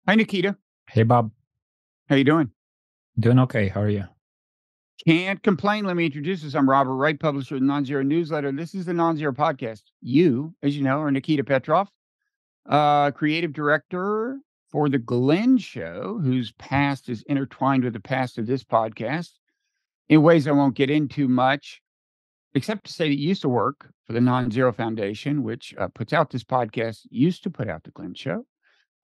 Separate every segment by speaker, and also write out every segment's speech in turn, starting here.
Speaker 1: Hi, Nikita.
Speaker 2: Hey, Bob.
Speaker 1: How you doing?
Speaker 2: Doing okay. How are you?
Speaker 1: Can't complain. Let me introduce us. I'm Robert Wright, publisher of the Non-Zero Newsletter. This is the Non-Zero Podcast. You, as you know, are Nikita Petrov, creative director for The Glenn Show, whose past is intertwined with the past of this podcast in ways I won't get into much, except to say that you used to work for the Non-Zero Foundation, which puts out this podcast, used to put out The Glenn Show.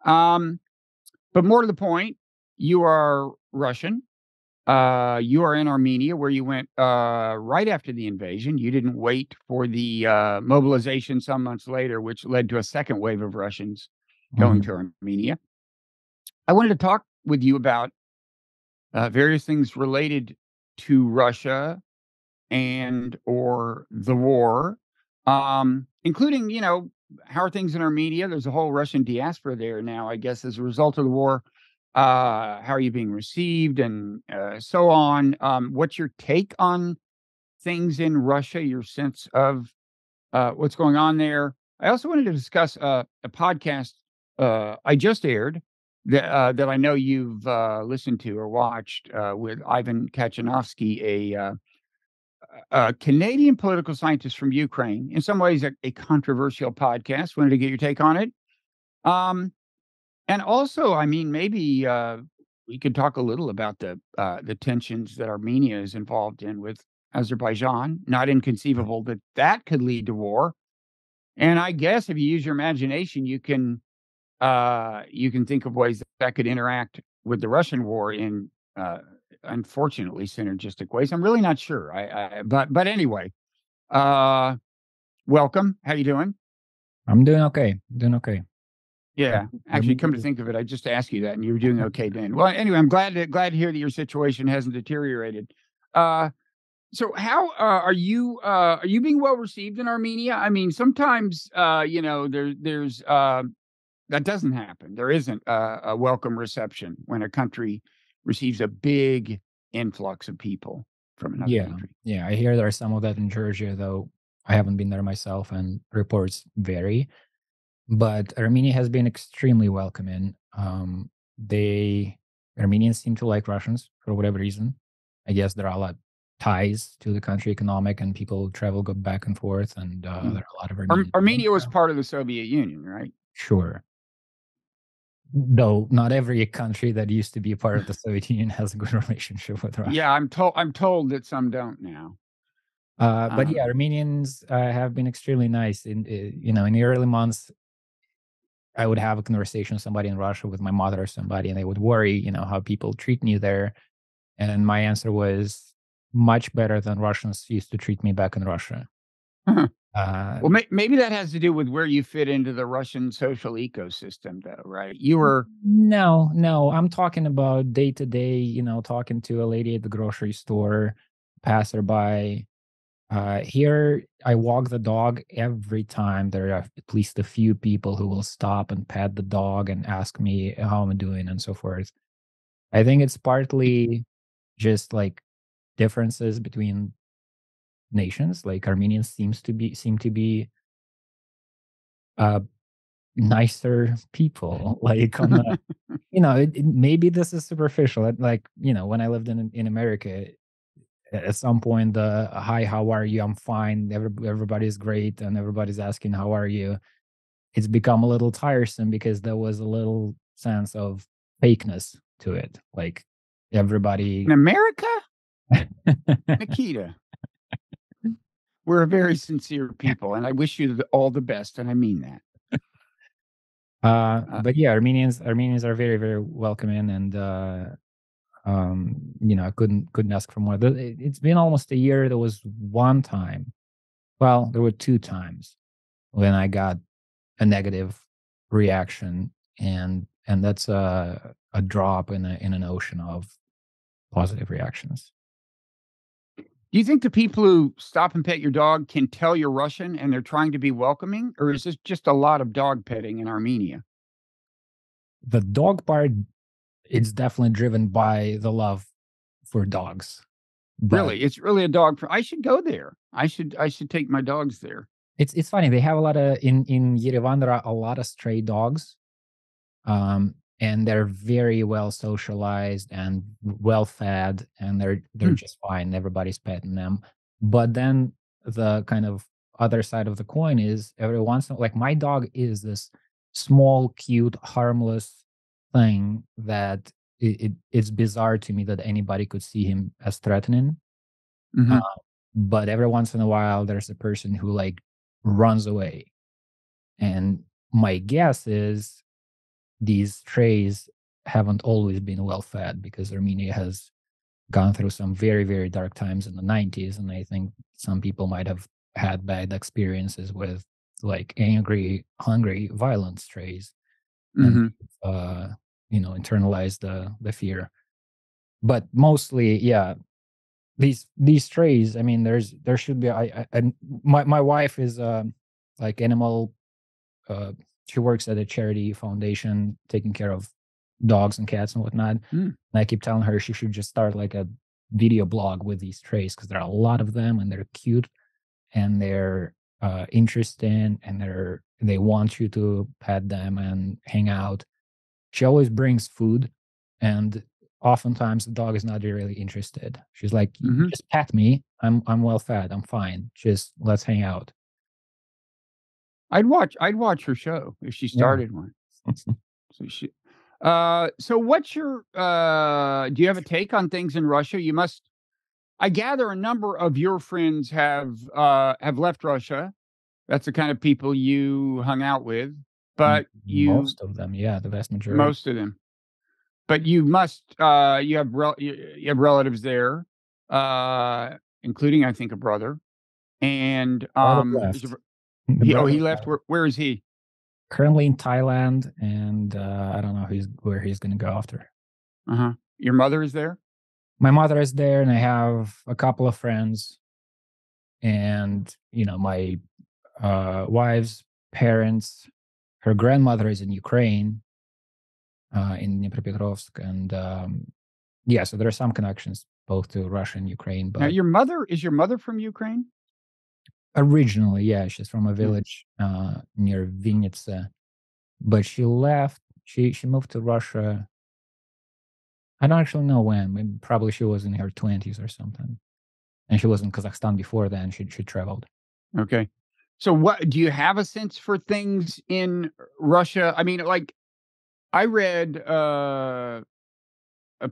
Speaker 1: But more to the point, you are Russian. You are in Armenia, where you went right after the invasion. You didn't wait for the mobilization some months later, which led to a second wave of Russians going to Armenia. I wanted to talk with you about various things related to Russia and or the war, including, how are things in Armenia? There's a whole Russian diaspora there now, I guess, as a result of the war. How are you being received and so on? What's your take on things in Russia, your sense of what's going on there? I also wanted to discuss a podcast I just aired that I know you've listened to or watched with Ivan Kachanovsky, a Canadian political scientist from Ukraine. In some ways, a controversial podcast. Wanted to get your take on it. And also, I mean, maybe we could talk a little about the tensions that Armenia is involved in with Azerbaijan. Not inconceivable that that could lead to war. And I guess if you use your imagination, you can think of ways that could interact with the Russian war in unfortunately synergistic ways. I'm really not sure. But anyway, welcome. How you doing?
Speaker 2: I'm doing okay. Doing okay.
Speaker 1: Yeah, actually, come to think of it, I just asked you that, and you were doing okay then. Well, anyway, I'm glad to hear that your situation hasn't deteriorated. So, how are you being well received in Armenia? I mean, sometimes there's that doesn't happen. There isn't a welcome reception when a country receives a big influx of people from another country.
Speaker 2: Yeah, I hear there's some of that in Georgia, though I haven't been there myself, and reports vary. But Armenia has been extremely welcoming. Armenians seem to like Russians for whatever reason. I guess there are a lot of ties to the country, economic, and people travel, go back and forth, and there are a lot of Armenians.
Speaker 1: Armenia was part of the Soviet Union, right?
Speaker 2: Sure. Though not every country that used to be a part of the Soviet Union has a good relationship with Russia.
Speaker 1: Yeah, I'm told that some don't now.
Speaker 2: But yeah, Armenians have been extremely nice. In the early months, I would have a conversation with somebody in Russia, with my mother or somebody, and they would worry, how people treat me there. And my answer was much better than Russians used to treat me back in Russia.
Speaker 1: Well, maybe that has to do with where you fit into the Russian social ecosystem, though, right? You were
Speaker 2: no. I'm talking about day to day. Talking to a lady at the grocery store, passerby. Here, I walk the dog. Every time there are at least a few people who will stop and pet the dog and ask me how I'm doing and so forth. I think it's partly just like differences between nations. Like Armenians seem to be nicer people. Like on the, maybe this is superficial. Like when I lived in America, at some point the hi, how are you? I'm fine. Everybody's great, and everybody's asking how are you. It's become a little tiresome because there was a little sense of fakeness to it. Like everybody
Speaker 1: in America, Nikita. We're a very sincere people, and I wish you all the best, and I mean that.
Speaker 2: But yeah, Armenians are very, very welcoming, and I couldn't ask for more. It's been almost a year. There was one time, well, there were two times when I got a negative reaction, and that's a drop in an ocean of positive reactions.
Speaker 1: Do you think the people who stop and pet your dog can tell you're Russian and they're trying to be welcoming, or is this just a lot of dog petting in Armenia?
Speaker 2: The dog part, it's definitely driven by the love for dogs.
Speaker 1: Really, it's really a dog. I should go there. I should take my dogs there.
Speaker 2: It's funny. They have a lot of in Yerevan. There are a lot of stray dogs, and they're very well socialized and well fed, and they're
Speaker 1: Hmm.
Speaker 2: just fine. Everybody's petting them. But then the kind of other side of the coin is every once in, like, my dog is this small, cute, harmless thing that it's bizarre to me that anybody could see him as threatening. Uh,
Speaker 1: Hmm.
Speaker 2: but every once in a while, there's a person who like runs away. And my guess is these strays haven't always been well fed because Armenia has gone through some very, very dark times in the 90s. And I think some people might have had bad experiences with like angry, hungry, violent strays. And
Speaker 1: Hmm.
Speaker 2: uh, internalize the fear. But mostly, yeah, these strays, I mean, there should be my wife is like animal, uh she works at a charity foundation taking care of dogs and cats and whatnot.
Speaker 1: Hmm.
Speaker 2: And I keep telling her she should just start like a video blog with these strays because there are a lot of them and they're cute and they're interesting and they want you to pet them and hang out. She always brings food, and oftentimes the dog is not really interested. She's like,
Speaker 1: Hmm.
Speaker 2: "Just pet me. I'm well fed. I'm fine. Just let's hang out."
Speaker 1: I'd watch her show if she
Speaker 2: Yeah.
Speaker 1: started one. So she so what's your do you have a take on things in Russia? You must I gather a number of your friends have left Russia. That's the kind of people you hung out with, but
Speaker 2: Most of them, yeah, the vast majority.
Speaker 1: most of them. But you must you have relatives there, including I think a brother. And
Speaker 2: Brother
Speaker 1: is
Speaker 2: left.
Speaker 1: your,
Speaker 2: The
Speaker 1: he
Speaker 2: brother
Speaker 1: left.
Speaker 2: left.
Speaker 1: Where is he?
Speaker 2: Currently in Thailand, and I don't know where he's going to go after.
Speaker 1: Uh-huh. Your mother is there?
Speaker 2: My mother is there, and I have a couple of friends, and my wife's parents. Her grandmother is in Ukraine, in Dnipropetrovsk, and yeah, so there are some connections both to Russia and Ukraine.
Speaker 1: Now,
Speaker 2: But
Speaker 1: your mother from Ukraine?
Speaker 2: originally, yeah, she's from a
Speaker 1: Yeah.
Speaker 2: village near Vinnytsia, but she left. She moved to Russia. I don't actually know when. Probably she was in her 20s or something, and she was in Kazakhstan before then. She traveled.
Speaker 1: Okay. So what do you have a sense for things in Russia? I mean, like I read a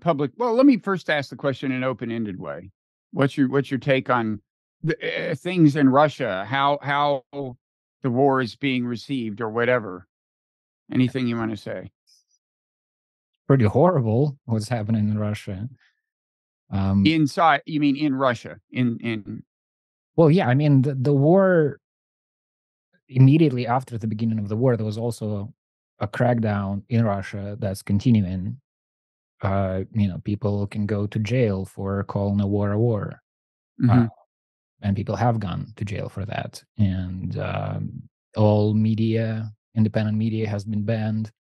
Speaker 1: public well, let me first ask the question in an open-ended way. What's your take on things in Russia? How the war is being received or whatever? Anything you want to say?
Speaker 2: Pretty horrible what's happening in Russia. Um,
Speaker 1: Inside, you mean in Russia? In
Speaker 2: well, yeah, I mean the war immediately after the beginning of the war, there was also a crackdown in Russia that's continuing. People can go to jail for calling a war a war, uh,
Speaker 1: Mhm.
Speaker 2: and people have gone to jail for that. And all media, independent media, has been banned,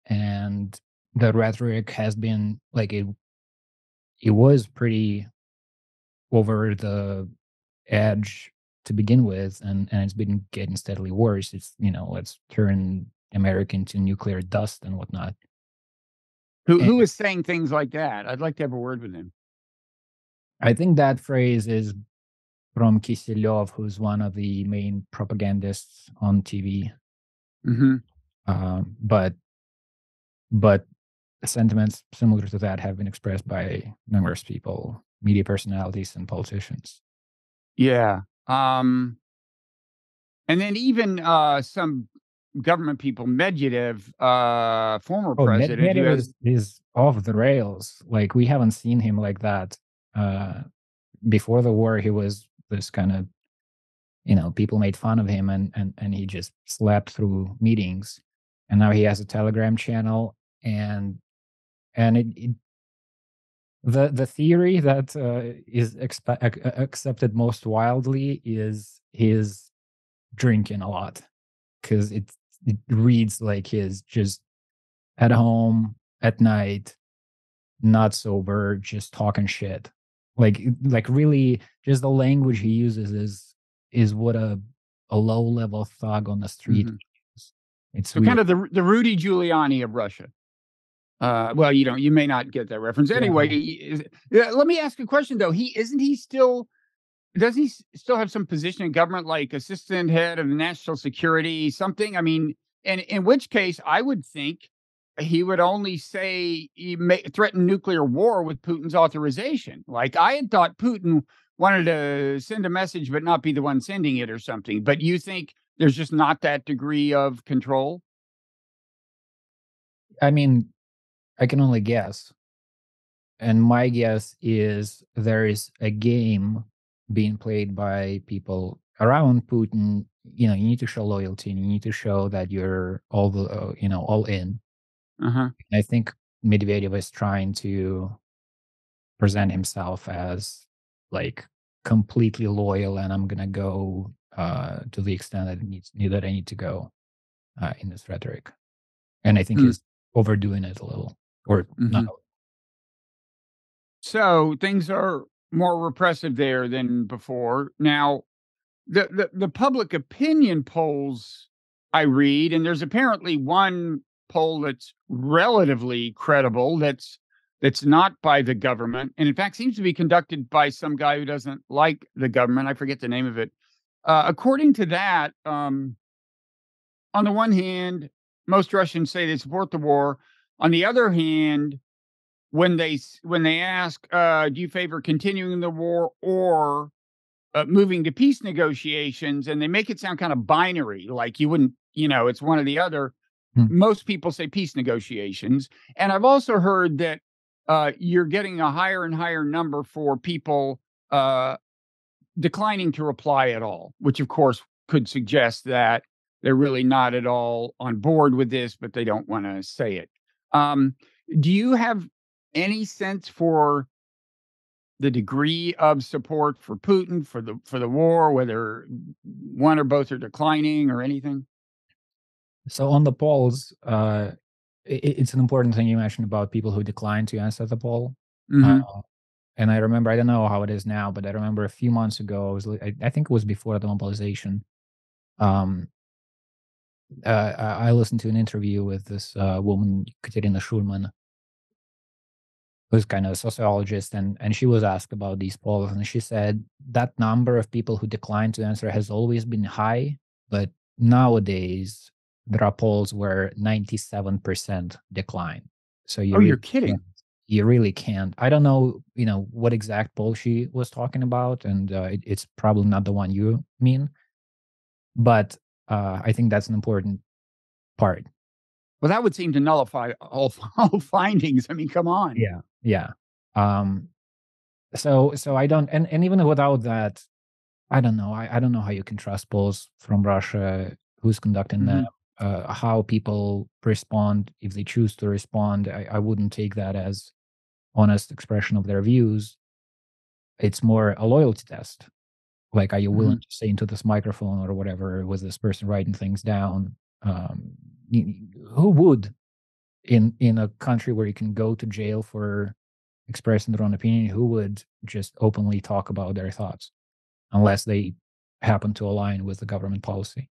Speaker 2: and the rhetoric has been like it was pretty over the edge to begin with, and it's been getting steadily worse. It's let's turn America into nuclear dust and whatnot. And
Speaker 1: Who is saying things like that? I'd like to have a word with him.
Speaker 2: I think that phrase is from Kiselyov, who's one of the main propagandists on TV.
Speaker 1: Mhm.
Speaker 2: But sentiments similar to that have been expressed by numerous people, media personalities, and politicians.
Speaker 1: Yeah. And then even some government people, Medvedev, former
Speaker 2: Oh,
Speaker 1: president, who
Speaker 2: Medvedev
Speaker 1: has
Speaker 2: is off the rails. Like, we haven't seen him like that. Uh, Before the war, he was this kind of, people made fun of him, and he just slept through meetings. And now he has a Telegram channel, and the theory that is accepted most wildly is his drinking a lot, because it reads like he's just at home at night, not sober, just talking shit. Like really, just the language he uses is is what a low-level thug on the street is. It's
Speaker 1: So
Speaker 2: weird.
Speaker 1: kind of the Rudy Giuliani of Russia. Well, you may not get that reference. Anyway, let me ask a question though. Does he still have some position in government, like assistant head of national security, something? I mean, and in which case, I would think he would only say he may threaten nuclear war with Putin's authorization. Like I had thought Putin wanted to send a message, but not be the one sending it or something. But you think there's just not that degree of control?
Speaker 2: I mean, I can only guess. And my guess is there is a game being played by people around Putin. You need to show loyalty and you need to show that you're all in.
Speaker 1: Uh-huh.
Speaker 2: I think Medvedev is trying to present himself as like completely loyal, and I'm gonna go to the extent that I need to go in this rhetoric. And I think he's overdoing it a little, or not.
Speaker 1: So things are more repressive there than before. Now, the public opinion polls I read, and there's apparently one poll that's relatively credible, that's not by the government, and in fact seems to be conducted by some guy who doesn't like the government. I forget the name of it. According to that, on the one hand, most Russians say they support the war. On the other hand, when they ask, do you favor continuing the war or moving to peace negotiations, and they make it sound kind of binary, like you wouldn't, it's one or the other. Most people say peace negotiations. And I've also heard that you're getting a higher and higher number for people declining to reply at all, which of course could suggest that they're really not at all on board with this, but they don't want to say it. Do you have any sense for the degree of support for Putin, for the war, whether one or both are declining or anything?
Speaker 2: So on the polls, it's an important thing you mentioned about people who decline to answer the poll. And I remember, I don't know how it is now, but I remember a few months ago, I think it was before the mobilization. I listened to an interview with this woman, Katerina Schulman, who's kind of a sociologist, and she was asked about these polls, and she said that number of people who decline to answer has always been high, but nowadays there are polls where 97% decline. So
Speaker 1: you're kidding.
Speaker 2: You really can't. I don't know, what exact poll she was talking about, and it's probably not the one you mean, but I think that's an important part.
Speaker 1: Well, that would seem to nullify all findings. I mean, come on.
Speaker 2: Yeah. So I don't, and even without that, I don't know. I don't know how you can trust polls from Russia, who's conducting them, how people respond if they choose to respond. I wouldn't take that as honest expression of their views. It's more a loyalty test. Like, are you willing to say into this microphone or whatever, was this person writing things down? Who would, in a country where you can go to jail for expressing their own opinion, who would just openly talk about their thoughts unless they happen to align with the government policy?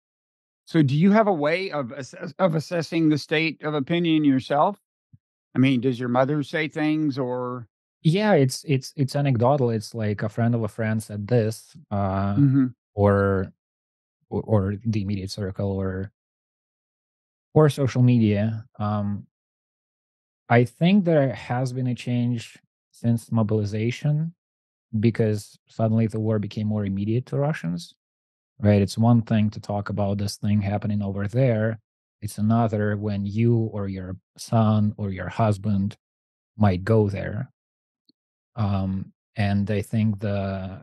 Speaker 1: So do you have a way of assessing the state of opinion yourself? I mean, does your mother say things, or?
Speaker 2: Yeah, it's anecdotal. It's like a friend of a friend said this, or the immediate circle, or social media. I think there has been a change since mobilization, because suddenly the war became more immediate to Russians, right? It's one thing to talk about this thing happening over there. It's another when you or your son or your husband might go there. And I think there's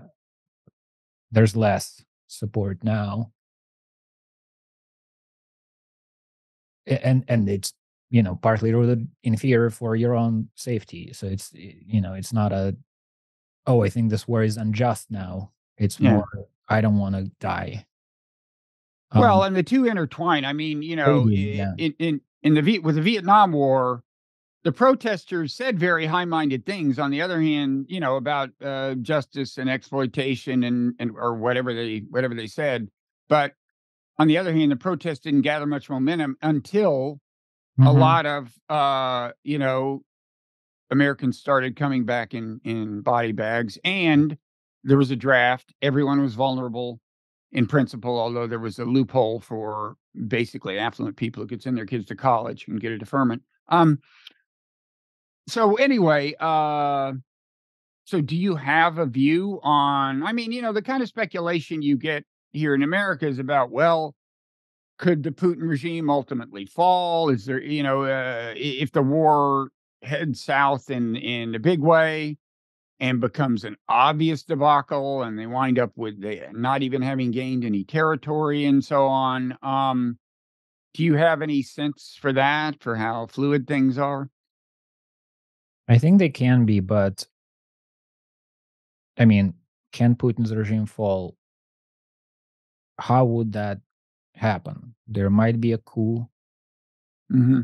Speaker 2: less support now. And it's, partly rooted in fear for your own safety. So it's, it's not I think this war is unjust now. It's more, I don't want to die.
Speaker 1: Well, and the two intertwine. I mean,
Speaker 2: in
Speaker 1: with the Vietnam War, the protesters said very high-minded things. On the other hand, about justice and exploitation and or whatever they said. But on the other hand, the protest didn't gather much momentum until a
Speaker 2: Mhm.
Speaker 1: lot of Americans started coming back in body bags, and there was a draft. Everyone was vulnerable in principle, although there was a loophole for basically affluent people who could send their kids to college and get a deferment. So anyway, so do you have a view on, I mean, the kind of speculation you get here in America is about, well, could the Putin regime ultimately fall? Is there, if the war heads south in a big way and becomes an obvious debacle and they wind up with not even having gained any territory and so on. Do you have any sense for that, for how fluid things are?
Speaker 2: I think they can be, but I mean, can Putin's regime fall? How would that happen? There might be a coup.
Speaker 1: Hmm.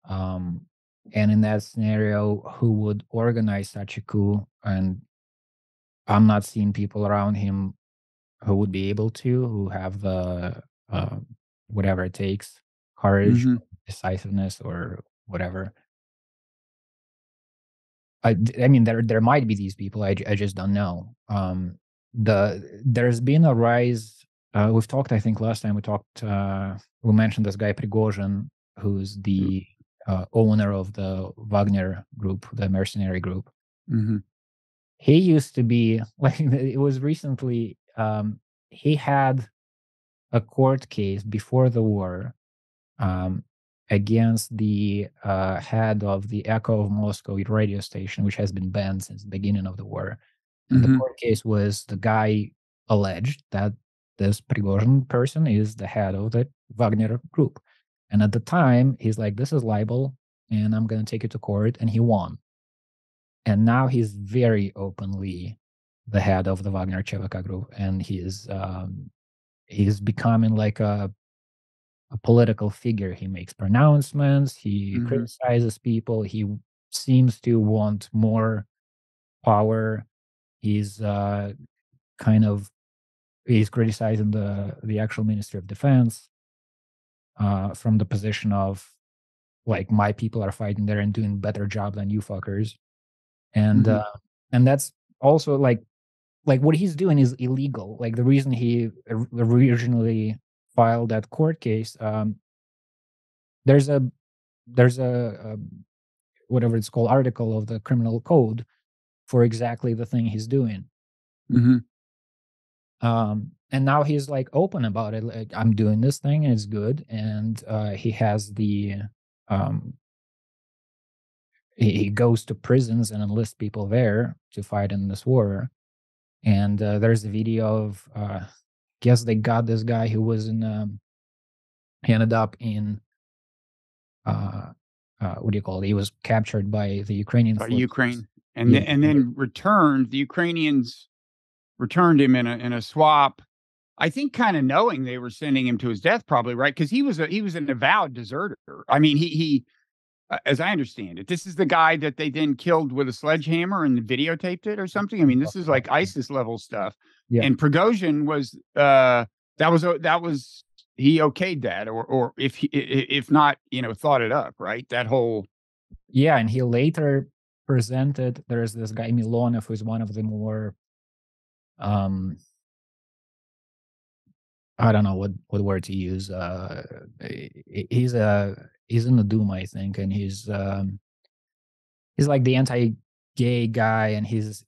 Speaker 2: Um, and in that scenario, who would organize such a coup? And I'm not seeing people around him who would be able to, who have the uh, whatever it takes, courage,
Speaker 1: Hmm.
Speaker 2: decisiveness, or whatever. I mean, there might be these people. I just don't know. There's been a rise. We've talked. I think last time we talked. We mentioned this guy Prigozhin, who's the owner of the Wagner group, the mercenary group.
Speaker 1: Hmm.
Speaker 2: He used to be like it was recently. He had a court case before the war um, against the head of the Echo of Moscow radio station, which has been banned since the beginning of the war. And the
Speaker 1: Hmm.
Speaker 2: court case was the guy alleged that this Prigozhin person is the head of the Wagner group. And at the time, he's like, this is libel, and I'm going to take it to court. And he won. And now he's very openly the head of the Wagner Chevaka group. And he's becoming like a political figure. He makes pronouncements, he
Speaker 1: Hmm.
Speaker 2: criticizes people, he seems to want more power. He's kind of he's criticizing the actual Ministry of Defense from the position of like my people are fighting there and doing better job than you fuckers. And
Speaker 1: Hmm.
Speaker 2: uh, and that's also like what he's doing is illegal. Like the reason he originally filed that court case, there's a there's a whatever it's called article of the criminal code for exactly the thing he's doing.
Speaker 1: Hmm.
Speaker 2: And now he's like open about it, like I'm doing this thing and it's good. And he has the um he goes to prisons and enlists people there to fight in this war. And there's a video of guess they got this guy who was in he ended up in uh what do you call it, he was captured by the Ukrainian
Speaker 1: By
Speaker 2: forces.
Speaker 1: Ukraine, and
Speaker 2: Yeah.
Speaker 1: then returned. The Ukrainians returned him in a swap. I think, kind of knowing they were sending him to his death, probably, right? Because he was an avowed deserter. I mean, he as I understand it, this is the guy that they then killed with a sledgehammer and videotaped it or something. I mean, this is like ISIS level stuff.
Speaker 2: Yeah.
Speaker 1: And Prigozhin was that was he okayed that, or if not, thought it up, right? That whole.
Speaker 2: Yeah, and he later presented there's this guy Milonov who's one of the more um I don't know what word to use. He's in the Doom, I think, and he's like the anti-gay guy, and he's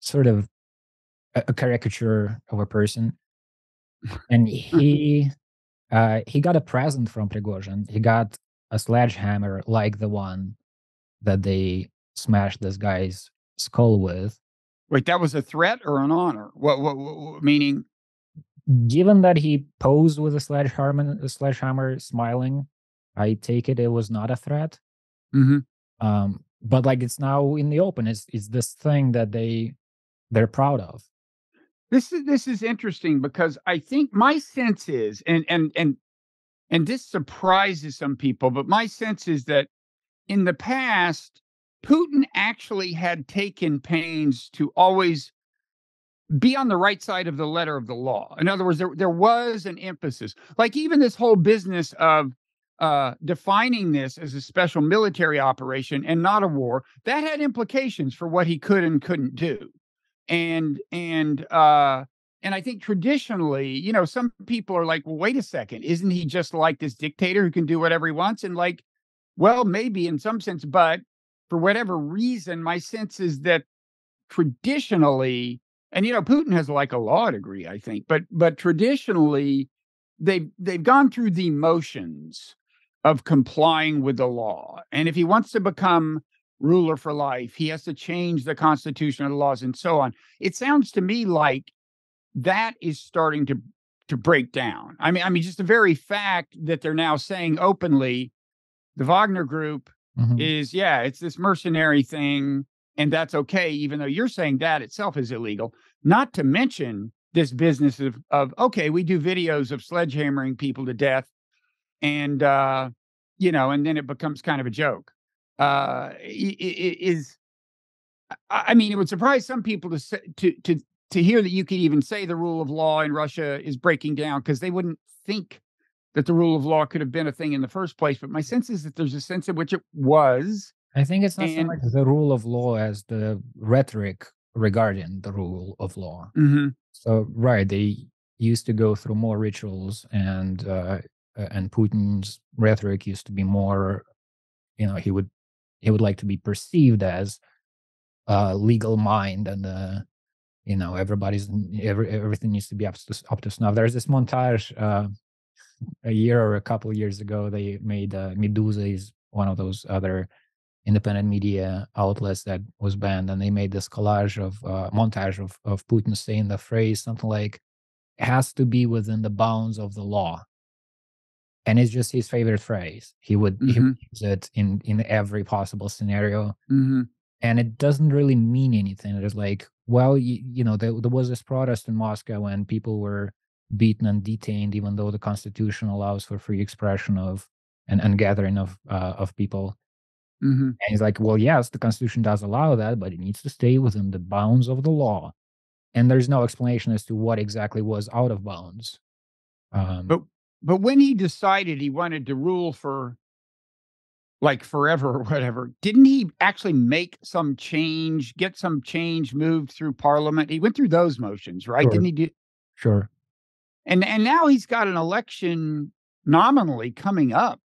Speaker 2: sort of a caricature of a person. And he got a present from Prigozhin. He got a sledgehammer like the one that they smashed this guy's skull with.
Speaker 1: Wait, that was a threat or an honor? What meaning?
Speaker 2: Given that he posed with a sledgehammer smiling, I take it was not a threat.
Speaker 1: Hmm.
Speaker 2: But like it's now in the open. It's this thing that they're proud of.
Speaker 1: This is interesting because I think my sense is, and this surprises some people, but my sense is that in the past, Putin actually had taken pains to always be on the right side of the letter of the law. In other words, there was an emphasis, like even this whole business of defining this as a special military operation and not a war, that had implications for what he could and couldn't do. And I think traditionally, you know, some people are like, well, wait a second, isn't he just like this dictator who can do whatever he wants? And like, well, maybe in some sense, but for whatever reason, my sense is that traditionally, and you know, Putin has like a law degree, I think, but traditionally, they've gone through the motions of complying with the law, and if he wants to become ruler for life, he has to change the constitution and the laws and so on. It sounds to me like that is starting to break down. I mean, just the very fact that they're now saying openly, the Wagner Group is, yeah, it's this mercenary thing, and that's okay, even though you're saying that itself is illegal. Not to mention this business of okay, we do videos of sledgehammering people to death, and you know, and then it becomes kind of a joke. I mean, it would surprise some people to say, to hear that you could even say the rule of law in Russia is breaking down, because they wouldn't think that the rule of law could have been a thing in the first place. But my sense is that there's a sense in which it was.
Speaker 2: I think it's not so much the rule of law as the rhetoric regarding the rule of law. So, right, they used to go through more rituals, and Putin's rhetoric used to be more, you know, he would like to be perceived as legal mind, and you know, everything needs to be up to snuff. There's this montage a year or a couple of years ago. They made Medusa is one of those other independent media outlets that was banned, and they made this collage of montage of Putin saying the phrase something like "has to be within the bounds of the law," and it's just his favorite phrase. He would use it in every possible scenario, and it doesn't really mean anything. It is like, well, you know, there was this protest in Moscow when people were beaten and detained, even though the Constitution allows for free expression of and gathering of people. And he's like, well, yes, the Constitution does allow that, but it needs to stay within the bounds of the law. And there's no explanation as to what exactly was out of bounds.
Speaker 1: But when he decided he wanted to rule for like forever or whatever, didn't he actually make some change, get some change moved through Parliament? He went through those motions, right?
Speaker 2: Sure.
Speaker 1: Didn't he do?
Speaker 2: Sure.
Speaker 1: And now he's got an election nominally coming up,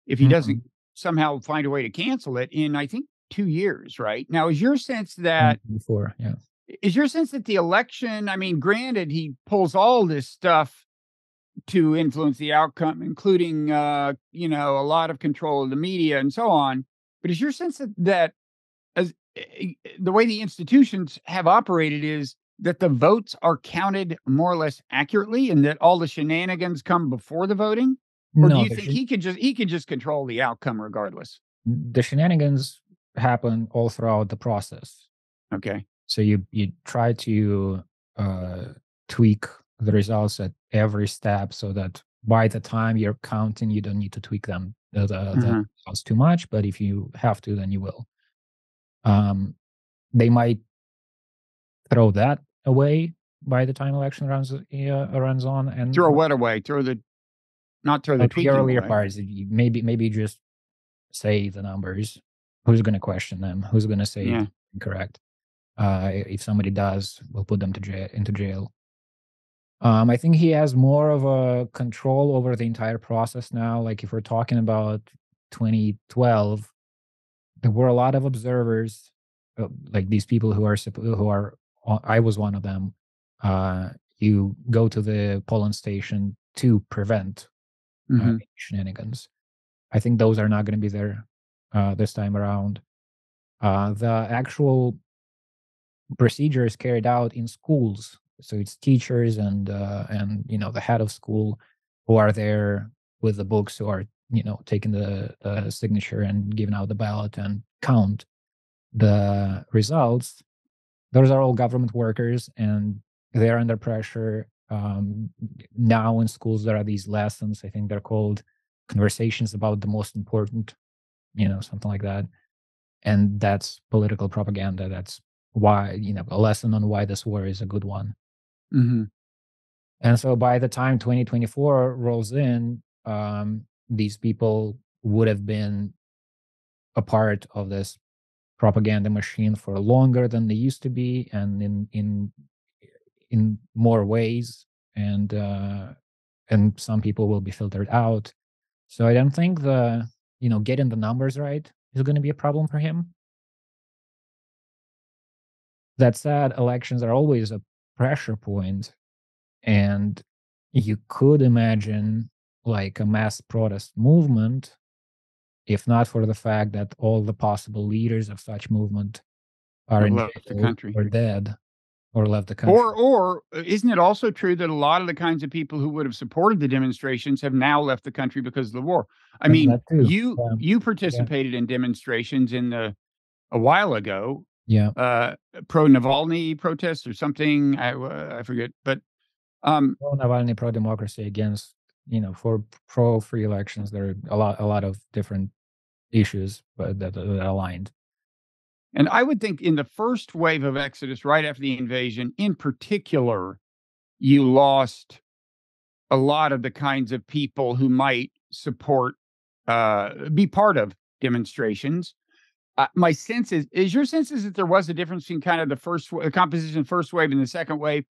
Speaker 1: if he doesn't somehow find a way to cancel it, in, I think, 2 years, right? Now, is your sense that
Speaker 2: before, yeah.
Speaker 1: Is your sense that the election, I mean, granted, he pulls all this stuff to influence the outcome, including, you know, a lot of control of the media and so on. But is your sense that as the way the institutions have operated is that the votes are counted more or less accurately, and that all the shenanigans come before the voting? Or do you think he could just control the outcome regardless?
Speaker 2: The shenanigans happen all throughout the process.
Speaker 1: Okay.
Speaker 2: So you try to tweak the results at every step, so that by the time you're counting, you don't need to tweak them the results too much. But if you have to, then you will. They might throw that away by the time election runs on, and
Speaker 1: throw what away? Not throw the tweaking
Speaker 2: earlier
Speaker 1: away.
Speaker 2: parts. Maybe just say the numbers. Who's going to question them? Who's going to say it's incorrect? If somebody does, we'll put them into jail. I think he has more of a control over the entire process now. Like if we're talking about 2012, there were a lot of observers, like these people who are. I was one of them. You go to the polling station to prevent shenanigans. I think those are not going to be there this time around. The actual procedure is carried out in schools, so it's teachers and you know, the head of school who are there with the books, who are, you know, taking the signature and giving out the ballot and count the results. Those are all government workers, and they're under pressure. Now in schools there are these lessons, I think they're called conversations about the most important something like that. And that's political propaganda. That's why, a lesson on why this war is a good one.
Speaker 1: Mm-hmm.
Speaker 2: And so by the time 2024 rolls in, these people would have been a part of this propaganda machine for longer than they used to be, and in more ways, and some people will be filtered out. So I don't think getting the numbers right is going to be a problem for him. That said, elections are always a pressure point, and you could imagine like a mass protest movement, if not for the fact that all the possible leaders of such movement are
Speaker 1: Have
Speaker 2: in
Speaker 1: left the
Speaker 2: jail
Speaker 1: country.
Speaker 2: or dead or left the country.
Speaker 1: Or isn't it also true that a lot of the kinds of people who would have supported the demonstrations have now left the country because of the war? I
Speaker 2: And
Speaker 1: mean,
Speaker 2: that too.
Speaker 1: you
Speaker 2: Yeah.
Speaker 1: participated in demonstrations a while ago,
Speaker 2: Yeah.
Speaker 1: pro Navalny protests or something. I forget, but
Speaker 2: Pro Navalny, pro democracy, against, for pro free elections. There are a lot of different issues, but that aligned.
Speaker 1: and I would think in the first wave of exodus, right after the invasion, in particular, you lost a lot of the kinds of people who might support, be part of demonstrations. My sense is your sense is that there was a difference between kind of the composition first wave and the second wave.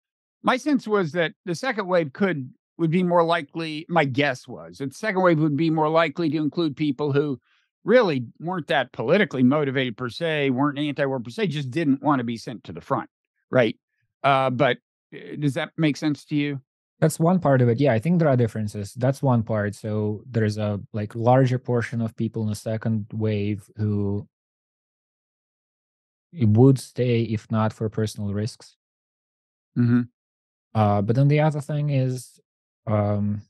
Speaker 1: My sense was that the second wave would be more likely. My guess was that the second wave would be more likely to include people who really weren't that politically motivated per se, weren't anti-war per se, just didn't want to be sent to the front, right? But does that make sense to you?
Speaker 2: That's one part of it. Yeah, I think there are differences. That's one part. So there's a like larger portion of people in the second wave who would stay if not for personal risks.
Speaker 1: Mm-hmm.
Speaker 2: But then the other thing is, um,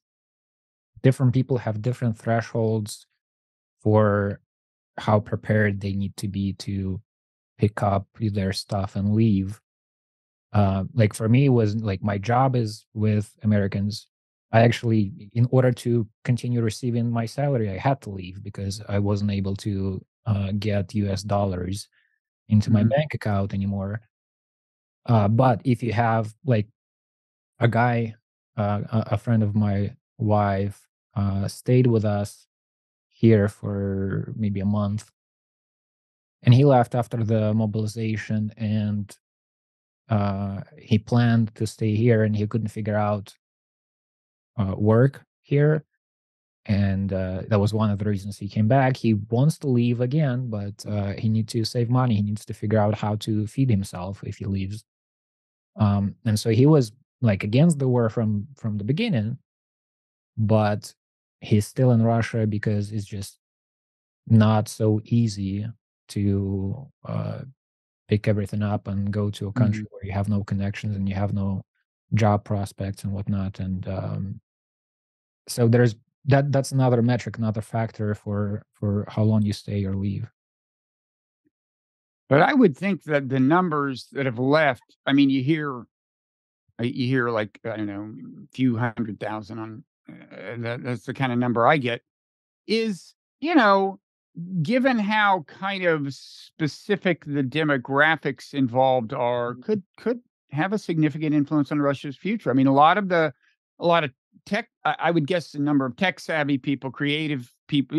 Speaker 2: different people have different thresholds for how prepared they need to be to pick up their stuff and leave. Like for me, it was like my job is with Americans. I actually, in order to continue receiving my salary, I had to leave because I wasn't able to get US dollars into my
Speaker 1: Mm-hmm.
Speaker 2: bank account anymore. But if you have like a guy, a friend of my wife, stayed with us here for maybe a month, and he left after the mobilization, and he planned to stay here, and he couldn't figure out work here, and that was one of the reasons he came back. He wants to leave again, but he needs to save money. He needs to figure out how to feed himself if he leaves. And so he was like against the war from the beginning, but he's still in Russia because it's just not so easy to pick everything up and go to a
Speaker 1: Mm-hmm.
Speaker 2: country where you have no connections and you have no job prospects and whatnot. And so there's that's another metric, another factor for how long you stay or leave.
Speaker 1: But I would think that the numbers that have left, I mean, you hear like, I don't know, a few 100,000 on, that's the kind of number I get, is, given how kind of specific the demographics involved are, could have a significant influence on Russia's future. I mean, a lot of tech, I would guess the number of tech savvy people, creative people,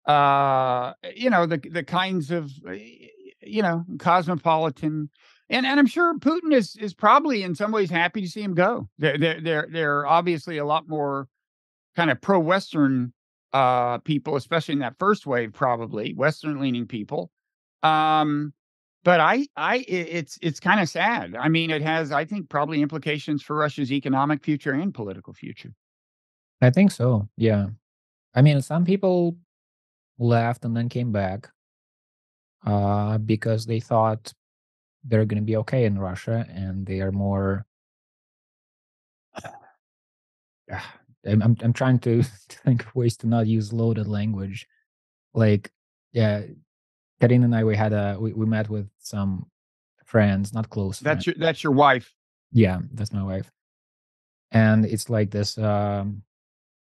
Speaker 1: the kinds of, cosmopolitan, and I'm sure Putin is probably in some ways happy to see him go. They're obviously a lot more kind of pro-Western people, especially in that first wave, probably Western-leaning people. But it's kind of sad. I mean, it has, I think, probably implications for Russia's economic future and political future.
Speaker 2: I think so. Yeah. I mean, some people left and then came back because they thought they're going to be okay in Russia, and they are more. I'm trying to think of ways to not use loaded language. Like, yeah, Karin and I, we met with some friends, not close friends.
Speaker 1: That's your wife.
Speaker 2: Yeah, that's my wife. And it's like this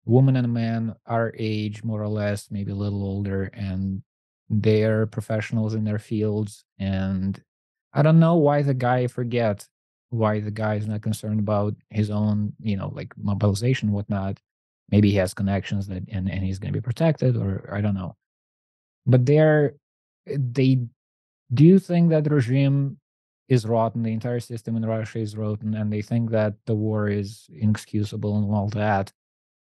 Speaker 2: woman and man our age, more or less, maybe a little older, and they're professionals in their fields. And I don't know why the guy is not concerned about his own, like mobilization and whatnot. Maybe he has connections and he's going to be protected, or I don't know. But they do think that the regime is rotten, the entire system in Russia is rotten, and they think that the war is inexcusable and all that.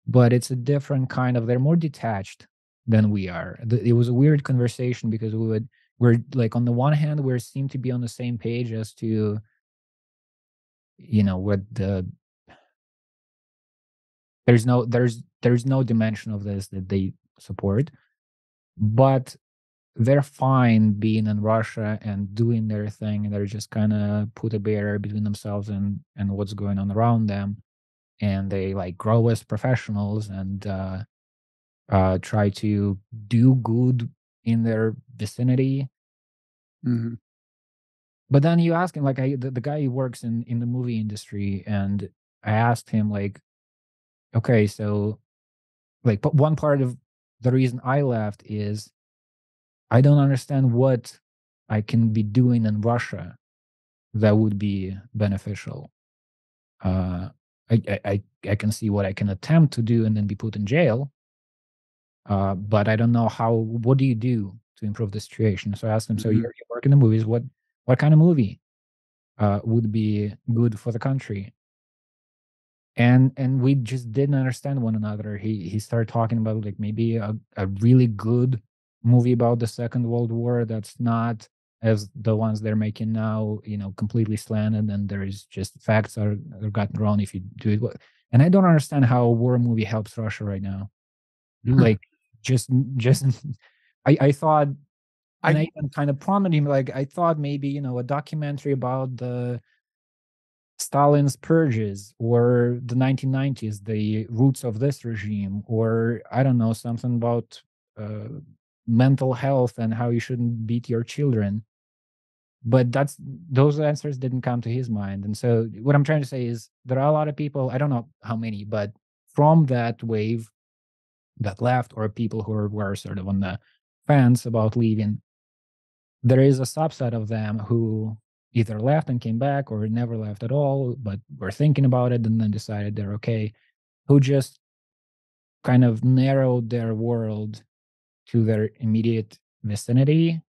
Speaker 2: But it's a different kind of, they're more detached than we are. It was a weird conversation because we're like, on the one hand, we seem to be on the same page as to, what there's no dimension of this that they support, but they're fine being in Russia and doing their thing, and they're just kind of put a barrier between themselves and what's going on around them, and they like grow as professionals and try to do good in their vicinity.
Speaker 1: Mhm.
Speaker 2: But then you ask him, like, the guy who works in the movie industry, and I asked him, like, okay, so, like, but one part of the reason I left is I don't understand what I can be doing in Russia that would be beneficial. Uh, I can see what I can attempt to do and then be put in jail. But I don't know how. What do you do to improve the situation? So I asked him, so
Speaker 1: Mhm.
Speaker 2: you work in the movies. What kind of movie would be good for the country? And we just didn't understand one another. He started talking about, like, maybe a really good movie about the Second World War that's not as the ones they're making now, completely slanted, and there is just facts are gotten wrong if you do it. And I don't understand how a war movie helps Russia right now. Like, just I thought, and
Speaker 1: I
Speaker 2: I even kind of prompted him, like, I thought maybe, a documentary about the Stalin's purges, or the 1990s, the roots of this regime, or I don't know, something about uh, mental health and how you shouldn't beat your children. But those answers didn't come to his mind. And so what I'm trying to say is there are a lot of people, I don't know how many, but from that wave that left, or people who were sort of on the fence about leaving, there is a subset of them who either left and came back, or never left at all, but were thinking about it and then decided they're okay, who just kind of narrowed their world to their immediate vicinity,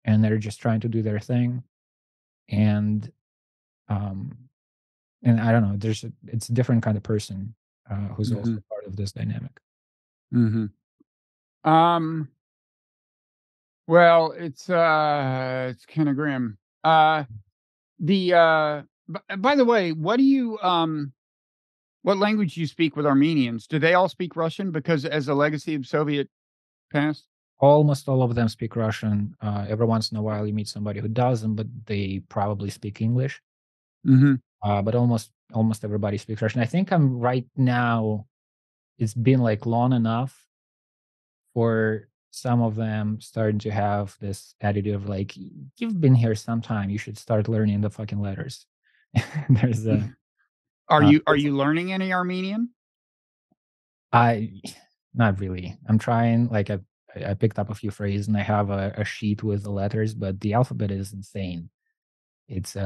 Speaker 2: and they're just trying to do their thing. And um and I don't know, it's a different kind of person who's also
Speaker 1: Mhm.
Speaker 2: part of this dynamic.
Speaker 1: Mhm. Um, well, it's kinda grim. By the way, what language do you speak with Armenians? Do they all speak Russian because as a legacy of Soviet past?
Speaker 2: Almost all of them speak Russian. Every once in a while you meet somebody who doesn't, but they probably speak English.
Speaker 1: Mhm.
Speaker 2: But almost everybody speaks Russian. I think I'm right now. It's been like long enough for some of them starting to have this attitude of, like, you've been here some time. You should start learning the fucking letters. There's a
Speaker 1: Are you learning any Armenian?
Speaker 2: I not really. I'm trying. Like, I picked up a few phrases and I have a sheet with the letters, but the alphabet is insane. It's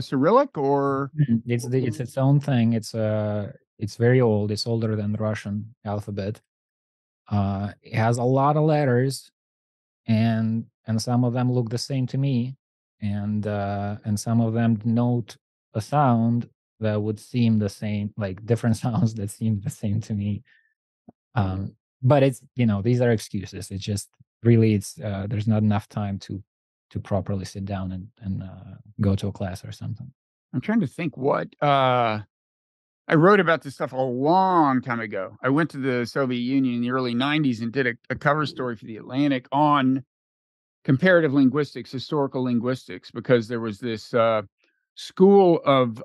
Speaker 1: Cyrillic or
Speaker 2: it's its own thing. It's very old. It's older than the Russian alphabet. It has a lot of letters, and some of them look the same to me, and some of them denote a sound that would seem the same, like different sounds that seem the same to me. But it's, these are excuses. It's just really, there's not enough time to properly sit down and go to a class or something.
Speaker 1: I'm trying to think I wrote about this stuff a long time ago. I went to the Soviet Union in the early '90s and did a cover story for The Atlantic on comparative linguistics, historical linguistics, because there was this school of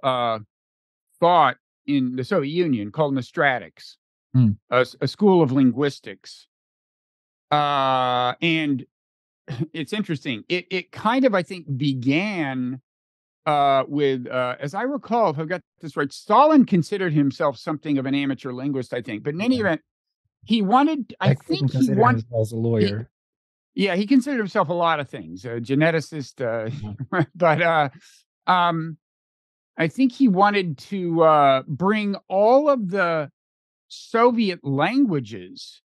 Speaker 1: thought in the Soviet Union called Nostratics,
Speaker 2: Mm,
Speaker 1: a school of linguistics. And it's interesting. It kind of, I think, began as I recall, if I've got this right, Stalin considered himself something of an amateur linguist, I think. But in any event, he wanted, I
Speaker 2: Like
Speaker 1: think
Speaker 2: Putin
Speaker 1: he
Speaker 2: considered
Speaker 1: wanted,
Speaker 2: himself as a lawyer.
Speaker 1: he considered himself a lot of things, a geneticist, but I think he wanted to bring all of the Soviet languages,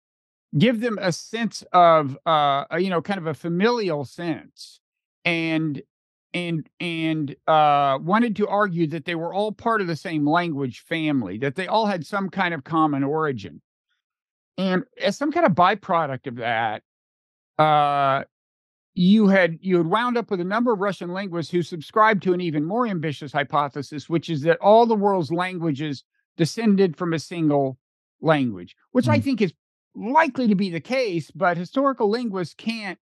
Speaker 1: give them a sense of kind of a familial sense, and wanted to argue that they were all part of the same language family, that they all had some kind of common origin. And as some kind of byproduct of that, you had wound up with a number of Russian linguists who subscribed to an even more ambitious hypothesis, which is that all the world's languages descended from a single language, which I think is likely to be the case, but historical linguists can't.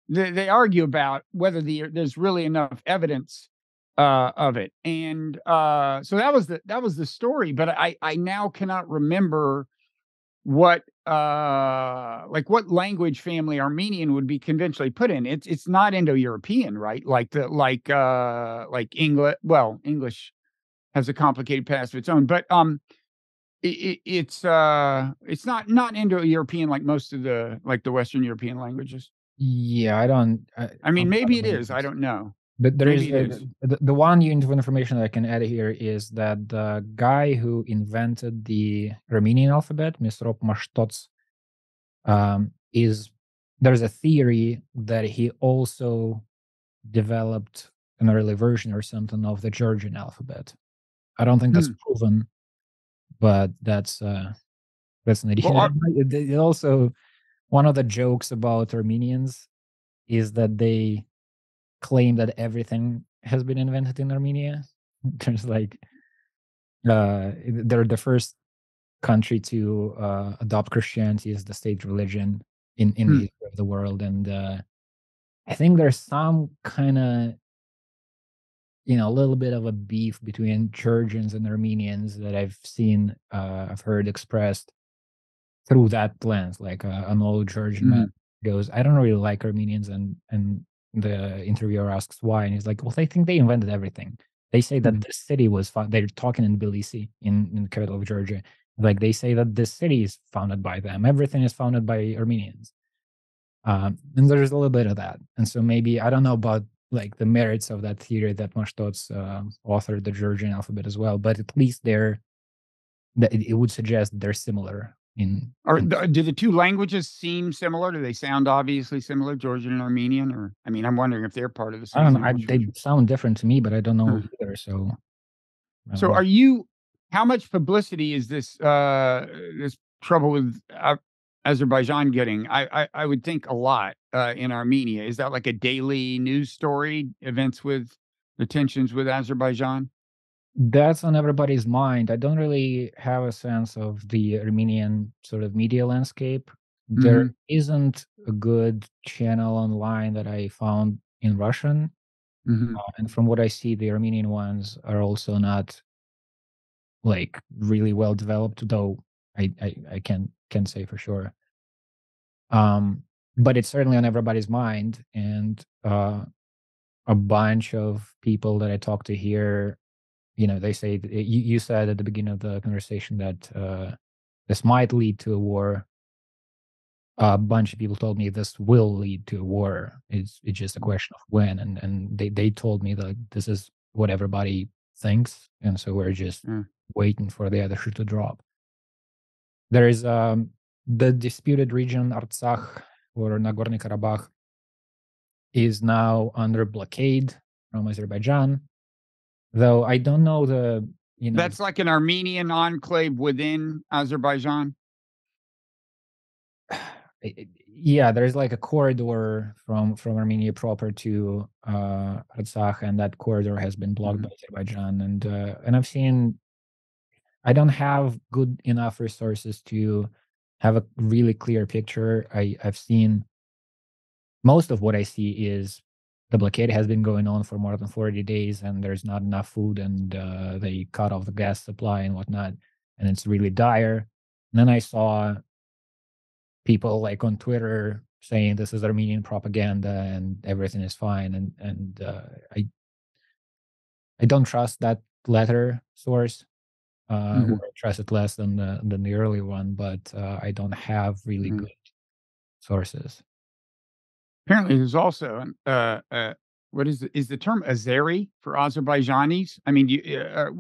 Speaker 1: They argue about whether there's really enough evidence of it, and so that was the story. But I now cannot remember what what language family Armenian would be conventionally put in. It's not Indo-European, right? Like English. Well, English has a complicated past of its own, but it's not Indo-European like most of the Western European languages.
Speaker 2: Yeah, I don't.
Speaker 1: I mean,
Speaker 2: I'm not
Speaker 1: maybe it
Speaker 2: aware of
Speaker 1: is. I
Speaker 2: this.
Speaker 1: don't know.
Speaker 2: But there is
Speaker 1: Maybe it is.
Speaker 2: the one unit of information that I can add here is that the guy who invented the Armenian alphabet, Mr. Mashtots, is there's a theory that he also developed an early version or something of the Georgian alphabet. I don't think that's proven, but that's an idea.
Speaker 1: Well,
Speaker 2: It also, one of the jokes about Armenians is that they claim that everything has been invented in Armenia. There's they're the first country to adopt Christianity as the state religion in the history of the world, and I think there's some kind of a little bit of a beef between Georgians and Armenians that I've heard expressed through that lens. Like an old Georgian man goes, "I don't really like Armenians," and the interviewer asks why, and he's like, "Well, they think they invented everything. They say that the city was they're talking in Tbilisi, in the capital of Georgia. Like they say that this city is founded by them. Everything is founded by Armenians." And there's a little bit of that, and so maybe I don't know about like the merits of that theory that Mashtots authored the Georgian alphabet as well, but at least it would suggest they're similar.
Speaker 1: Do the two languages seem similar? Do they sound obviously similar, Georgian and Armenian? Or I mean, I'm wondering if they're part of the same.
Speaker 2: I don't know. They sound different to me, but I don't know either.
Speaker 1: So, how much publicity is this trouble with Azerbaijan getting? I would think a lot in Armenia. Is that like a daily news story? Events with the tensions with Azerbaijan?
Speaker 2: That's on everybody's mind. I don't really have a sense of the Armenian sort of media landscape. There isn't a good channel online that I found in Russian. And from what I see, the Armenian ones are also not like really well developed, though I can't say for sure. But it's certainly on everybody's mind, and a bunch of people that I talk to here, they say you said at the beginning of the conversation that this might lead to a war. A bunch of people told me this will lead to a war. It's just a question of when, and they told me that this is what everybody thinks, and so we're just waiting for the other shoe to drop. There is the disputed region Artsakh or Nagorno Karabakh is now under blockade from Azerbaijan, though I don't know
Speaker 1: That's like an Armenian enclave within Azerbaijan.
Speaker 2: Yeah, there's like a corridor from Armenia proper to Artsakh, and that corridor has been blocked by Azerbaijan. And I've seen, I don't have good enough resources to have a really clear picture. I've seen most of what I see is the blockade has been going on for more than 40 days, and there's not enough food, and they cut off the gas supply and whatnot, and it's really dire. And then I saw people like on Twitter saying this is Armenian propaganda and everything is fine, and I don't trust that letter source.
Speaker 1: Mhm.
Speaker 2: Or I trust it less than the early one, but I don't have really
Speaker 1: Mhm.
Speaker 2: good sources.
Speaker 1: Apparently, there's also an what is the term Azeri for Azerbaijanis? I mean,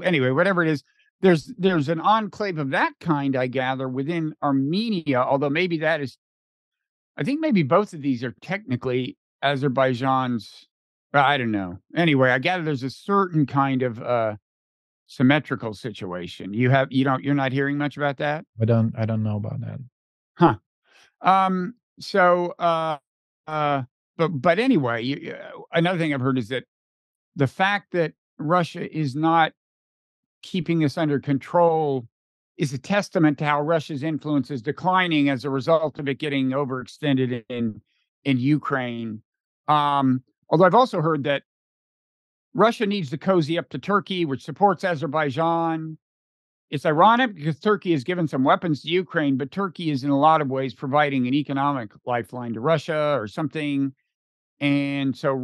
Speaker 1: anyway, whatever it is, there's an enclave of that kind, I gather, within Armenia. Although maybe that is, I think maybe both of these are technically Azerbaijan's. I don't know. Anyway, I gather there's a certain kind of symmetrical situation. You're not hearing much about that,
Speaker 2: I don't know about that.
Speaker 1: huh? So, uh, but anyway, another thing I've heard is that the fact that Russia is not keeping this under control is a testament to how Russia's influence is declining as a result of it getting overextended in Ukraine. Although I've also heard that Russia needs to cozy up to Turkey, which supports Azerbaijan. It's ironic because Turkey has given some weapons to Ukraine, but Turkey is in a lot of ways providing an economic lifeline to Russia or something. And so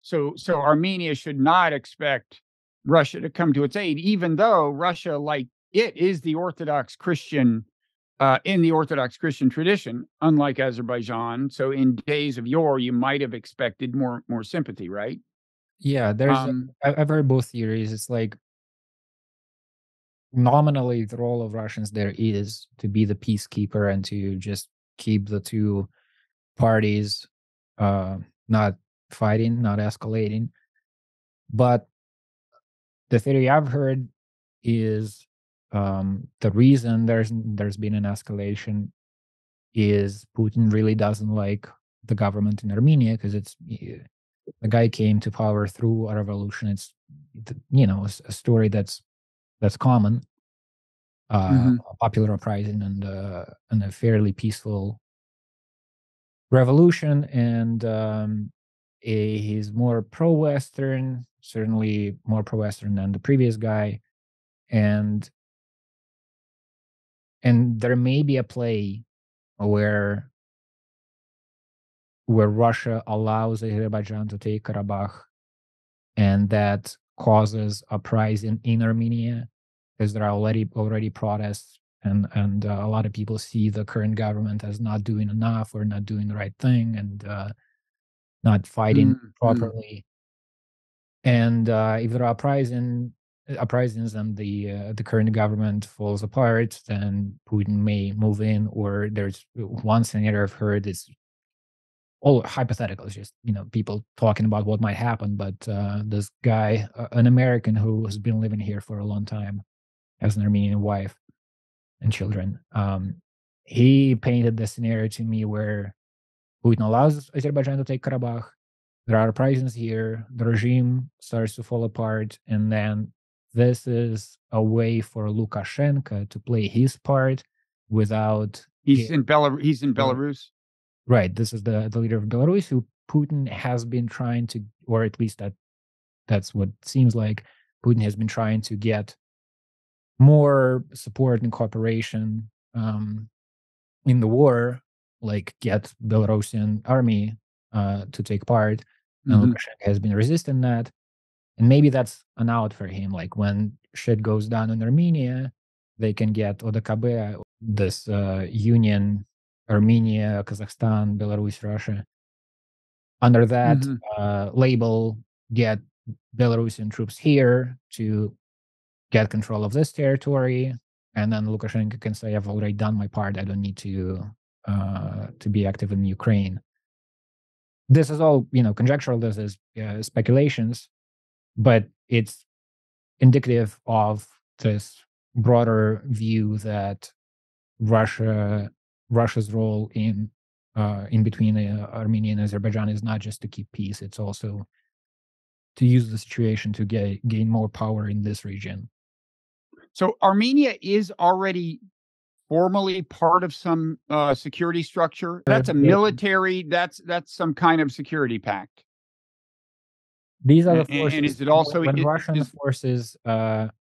Speaker 1: so Armenia should not expect Russia to come to its aid, even though Russia, like it, is the Orthodox Christian in the Orthodox Christian tradition, unlike Azerbaijan. So in days of yore, you might have expected more sympathy, right?
Speaker 2: Yeah,
Speaker 1: Um,
Speaker 2: I've heard both theories. It's like nominally the role of Russians there is to be the peacekeeper and to just keep the two parties uh, not fighting, not escalating. But the theory I've heard is the reason there's been an escalation is Putin really doesn't like the government in Armenia because the guy came to power through a revolution. It's a story that's common,
Speaker 1: mhm,
Speaker 2: a popular uprising and a fairly peaceful revolution, and he's more pro-Western, certainly more pro-Western than the previous guy, and there may be a play where Russia allows Azerbaijan to take Karabakh, and that causes uprising in Armenia because there are already protests, and a lot of people see the current government as not doing enough or not doing the right thing, and not fighting
Speaker 1: mhm, mhm,
Speaker 2: properly. And if there are uprisings and the current government falls apart, then Putin may move in. Or there's one scenario I've heard is all hypothetical. It's just people talking about what might happen. But this guy, an American who has been living here for a long time, has an Armenian wife and children. He painted the scenario to me where Putin allows Azerbaijan to take Karabakh. There are uprisings here. The regime starts to fall apart, and then this is a way for Lukashenko to play his part without
Speaker 1: he's
Speaker 2: getting
Speaker 1: in Belarus.
Speaker 2: right. This is the leader of Belarus, who Putin has been trying to, or at least that's what it seems like. Putin has been trying to get more support and cooperation in the war, like get Belarusian army to take part, and
Speaker 1: Mhm,
Speaker 2: Lukashenko has been resisting that. And maybe that's an out for him. Like when shit goes down in Armenia, they can get ODKB, this union, Armenia, Kazakhstan, Belarus, Russia. Under that
Speaker 1: mhm.
Speaker 2: label, get Belarusian troops here to get control of this territory, and then Lukashenko can say, "I've already done my part. I don't need to be active in Ukraine." This is all conjectural. This is speculations, but it's indicative of this broader view that Russia's role in between Armenia and Azerbaijan is not just to keep peace; it's also to use the situation to gain more power in this region.
Speaker 1: So Armenia is already formally part of some security structure. That's a
Speaker 2: They,
Speaker 1: military. That's some kind of security pact.
Speaker 2: these are the
Speaker 1: And
Speaker 2: forces.
Speaker 1: is it also
Speaker 2: When Russian
Speaker 1: is?
Speaker 2: forces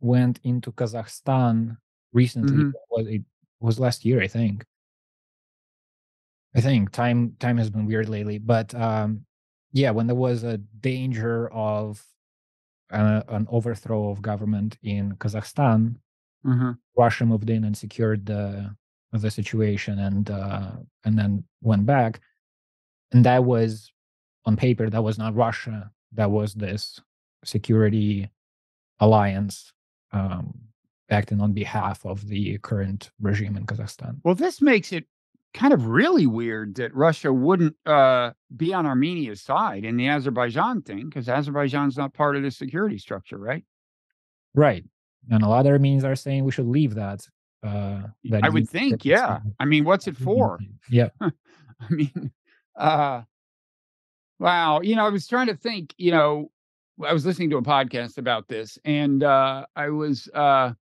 Speaker 2: went into Kazakhstan recently,
Speaker 1: Mhm,
Speaker 2: it was last year, I think. Time has been weird lately, but yeah, when there was a danger of an overthrow of government in Kazakhstan,
Speaker 1: Mhm.
Speaker 2: Russia moved in and secured the situation, and then went back. And that was, on paper, that was not Russia. That was this security alliance, um, acting on behalf of the current regime in Kazakhstan.
Speaker 1: Well, this makes it kind of really weird that Russia wouldn't, be on Armenia's side in the Azerbaijan thing, because Azerbaijan's not part of the security structure, right?
Speaker 2: Right. And a lot of Armenians are saying we should leave that
Speaker 1: I would think, yeah. I mean, what's it for?
Speaker 2: Yeah.
Speaker 1: I mean, uh, wow. I was trying to think, I was listening to a podcast about this, and I was for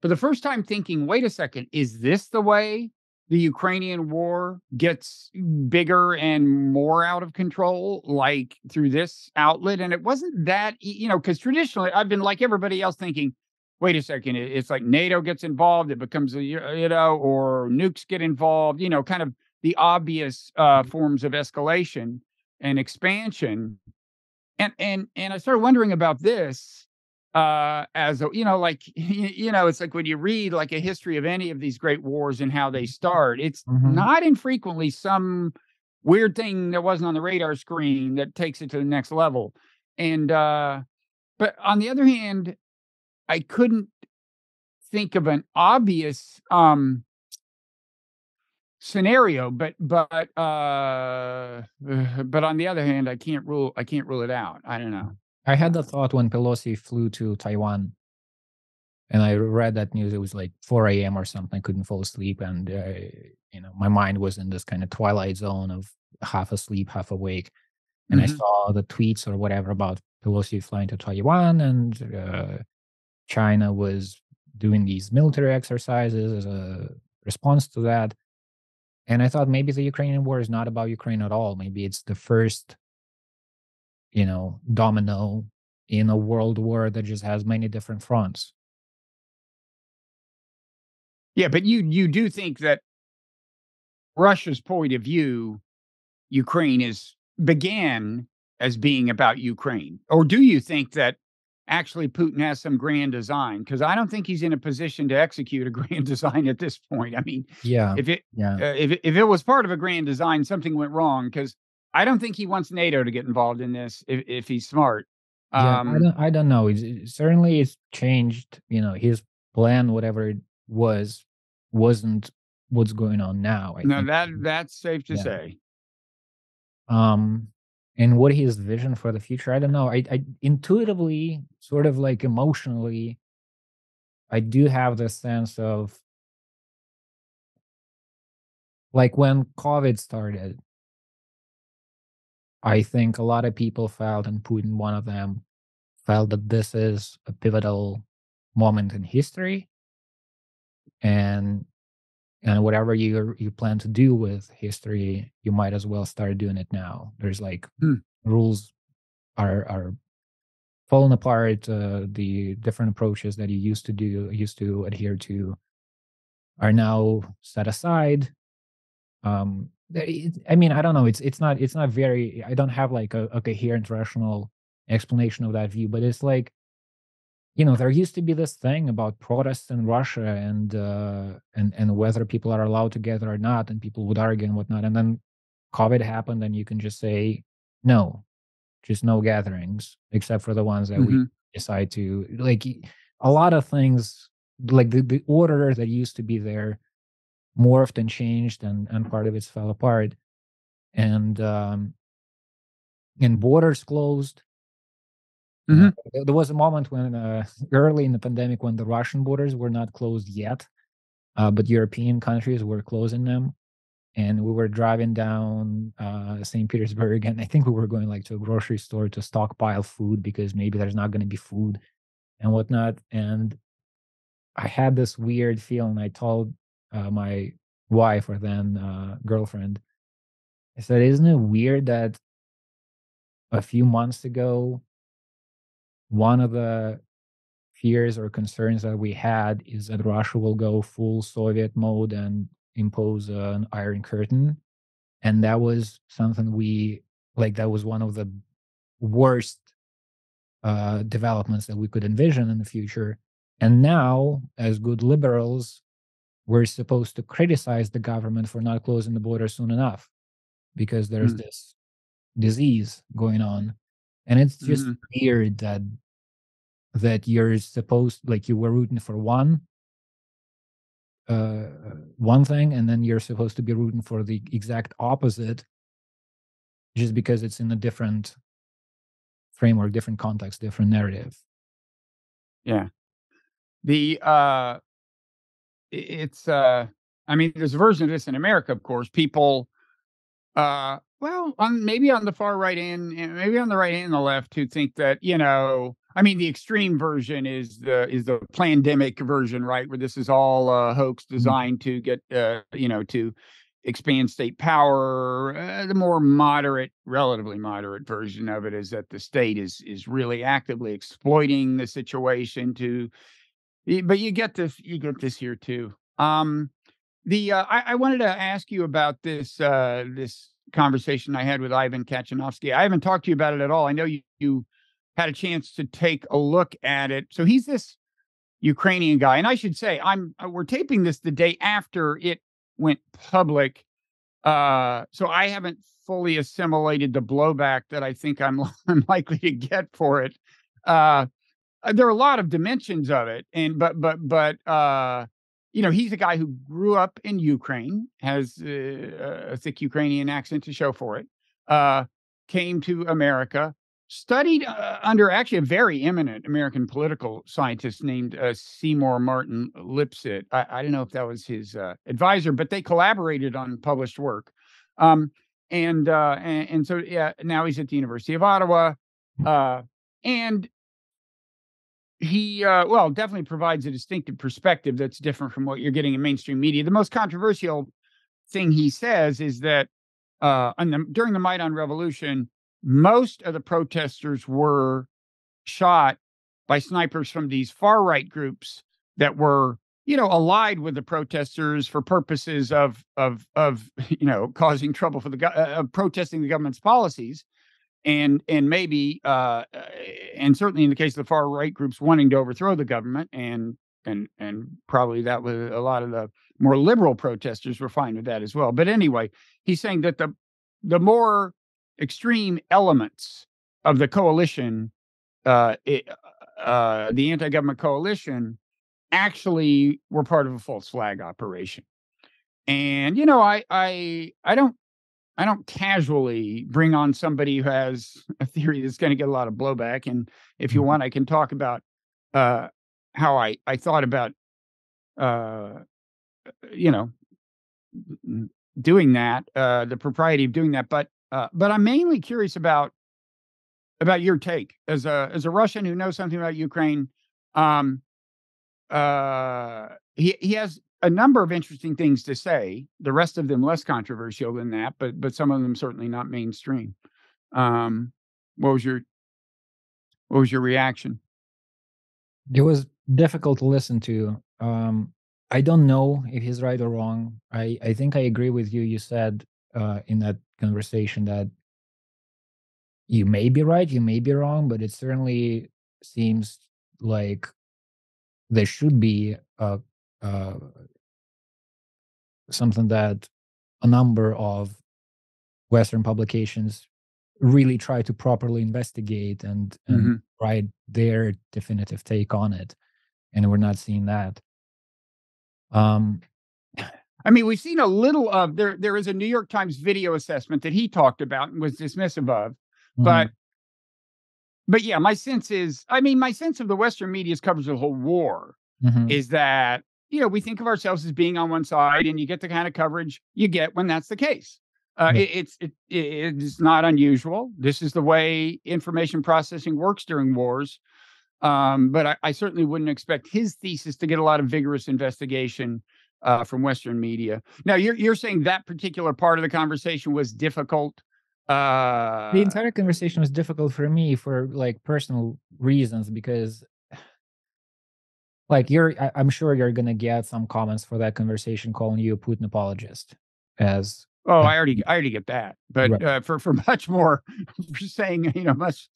Speaker 1: the first time thinking, wait a second, is this the way the Ukrainian war gets bigger and more out of control, like through this outlet? And it wasn't that, because traditionally I've been like everybody else thinking, wait a second, it's like NATO gets involved, it becomes or nukes get involved, kind of the obvious forms of escalation and expansion. And I started wondering about this, as a, like, it's like when you read like a history of any of these great wars and how they start, it's
Speaker 2: Mhm.
Speaker 1: not infrequently some weird thing that wasn't on the radar screen that takes it to the next level. And but on the other hand, I couldn't think of an obvious scenario, but on the other hand, I can't rule it out. I don't know.
Speaker 2: I had
Speaker 1: Uh,
Speaker 2: the thought when Pelosi flew to Taiwan, and I read that news. It was like 4 a.m. or something. I couldn't fall asleep, and my mind was in this kind of twilight zone of half asleep, half awake. And I
Speaker 1: mhm.
Speaker 2: saw the tweets or whatever about Pelosi flying to Taiwan, and China was doing these military exercises as a response to that. And I thought maybe the Ukrainian war is not about Ukraine at all. Maybe it's the first, domino in a world war that just has many different fronts.
Speaker 1: Yeah, but you do think that Russia's point of view, Ukraine is began as being about Ukraine, or do you think that actually Putin has some grand design? Because I don't think he's in a position to execute a grand design at this point. I mean,
Speaker 2: Yeah,
Speaker 1: if it
Speaker 2: yeah,
Speaker 1: if it was part of a grand design, something went wrong. Because I don't think he wants NATO to get involved in this if he's smart.
Speaker 2: yeah. I
Speaker 1: Um,
Speaker 2: don't, I don't know. Certainly, it's changed. His plan, whatever it was, wasn't what's going on now. I
Speaker 1: no,
Speaker 2: think.
Speaker 1: that's safe to
Speaker 2: Yeah.
Speaker 1: say.
Speaker 2: Um, and what his vision for the future, I don't know. I intuitively, sort of like emotionally, I do have this sense of, like, when COVID started, I think a lot of people felt, and Putin one of them, felt that this is a pivotal moment in history, and whatever you plan to do with history, you might as well start doing it now. There's like
Speaker 1: Hmm.
Speaker 2: rules are falling apart. The different approaches that you used to adhere to are now set aside. I mean, I don't know. It's not very. I don't have like a coherent rational explanation of that view, but it's like, there used to be this thing about protests in Russia, and whether people are allowed to gather or not, and people would argue and whatnot. And then COVID happened, and you can just say no, just no gatherings, except for the ones that we
Speaker 1: Mhm.
Speaker 2: decide to like. A lot of things, like the order that used to be there, morphed and changed, and part of it fell apart, and borders closed.
Speaker 1: Mhm.
Speaker 2: There was a moment when, early in the pandemic, when the Russian borders were not closed yet, but European countries were closing them. And we were driving down St. Petersburg, and I think we were going like to a grocery store to stockpile food because maybe there's not going to be food and whatnot. And I had this weird feeling. I told my wife, or then girlfriend, I said, "Isn't it weird that a few months ago, one of the fears or concerns that we had is that Russia will go full Soviet mode and impose an Iron Curtain?" And that was something that was one of the worst developments that we could envision in the future. And now, as good liberals, we're supposed to criticize the government for not closing the border soon enough because there's this disease going on. And it's just weird that you're supposed, like, you were rooting for one thing, and then you're supposed to be rooting for the exact opposite just because it's in a different framework, different context, different narrative.
Speaker 1: Yeah. It's I mean, there's a version of this in America, of course. People maybe on the far right and maybe on the right and the left, who think that, I mean, the extreme version is the pandemic version, right? Where this is all a hoax designed to get, to expand state power. The more moderate, relatively moderate version of it is that the state is really actively exploiting the situation but you get this here too. I wanted to ask you about this conversation I had with Ivan Kachanovsky. I haven't talked to you about it at all. I know you had a chance to take a look at it. So he's this Ukrainian guy, and I should say we're taping this the day after it went public. So I haven't fully assimilated the blowback that I think I'm likely to get for it. There are a lot of dimensions of it, but he's a guy who grew up in Ukraine, has a thick Ukrainian accent to show for it, came to America, studied under actually a very eminent American political scientist named Seymour Martin Lipset. I don't know if that was his advisor, but they collaborated on published work. And so, now he's at the University of Ottawa. And he definitely provides a distinctive perspective that's different from what you're getting in mainstream media. The most controversial thing he says is that during the Maidan Revolution, most of the protesters were shot by snipers from these far right groups that were, allied with the protesters for purposes of causing trouble for protesting the government's policies. And maybe, and certainly in the case of the far right groups wanting to overthrow the government, and probably that was a lot of the more liberal protesters were fine with that as well. But anyway, he's saying that the more extreme elements of the coalition, the anti-government coalition, actually were part of a false flag operation. And I don't casually bring on somebody who has a theory that's going to get a lot of blowback. And if you want, I can talk about how I thought about, doing that, the propriety of doing that. But I'm mainly curious about your take as a Russian who knows something about Ukraine. He has a number of interesting things to say. The rest of them less controversial than that, but some of them certainly not mainstream. What was your reaction?
Speaker 2: It was difficult to listen to. I don't know if he's right or wrong. I think I agree with you. You said in that conversation that you may be right, you may be wrong, but it certainly seems like there should be something that a number of Western publications really try to properly investigate and write their definitive take on it. And we're not seeing that.
Speaker 1: I mean, we've seen a little of there is a New York Times video assessment that he talked about and was dismissive of, but yeah, my sense of the Western media's coverage of the whole war is that, we think of ourselves as being on one side, and you get the kind of coverage you get when that's the case. It's not unusual. This is the way information processing works during wars. But I certainly wouldn't expect his thesis to get a lot of vigorous investigation from Western media. Now, you're saying that particular part of the conversation was difficult.
Speaker 2: The entire conversation was difficult for me for personal reasons, because I'm sure you're gonna get some comments for that conversation calling you a Putin apologist. I
Speaker 1: already get that, but right. For much more, for saying much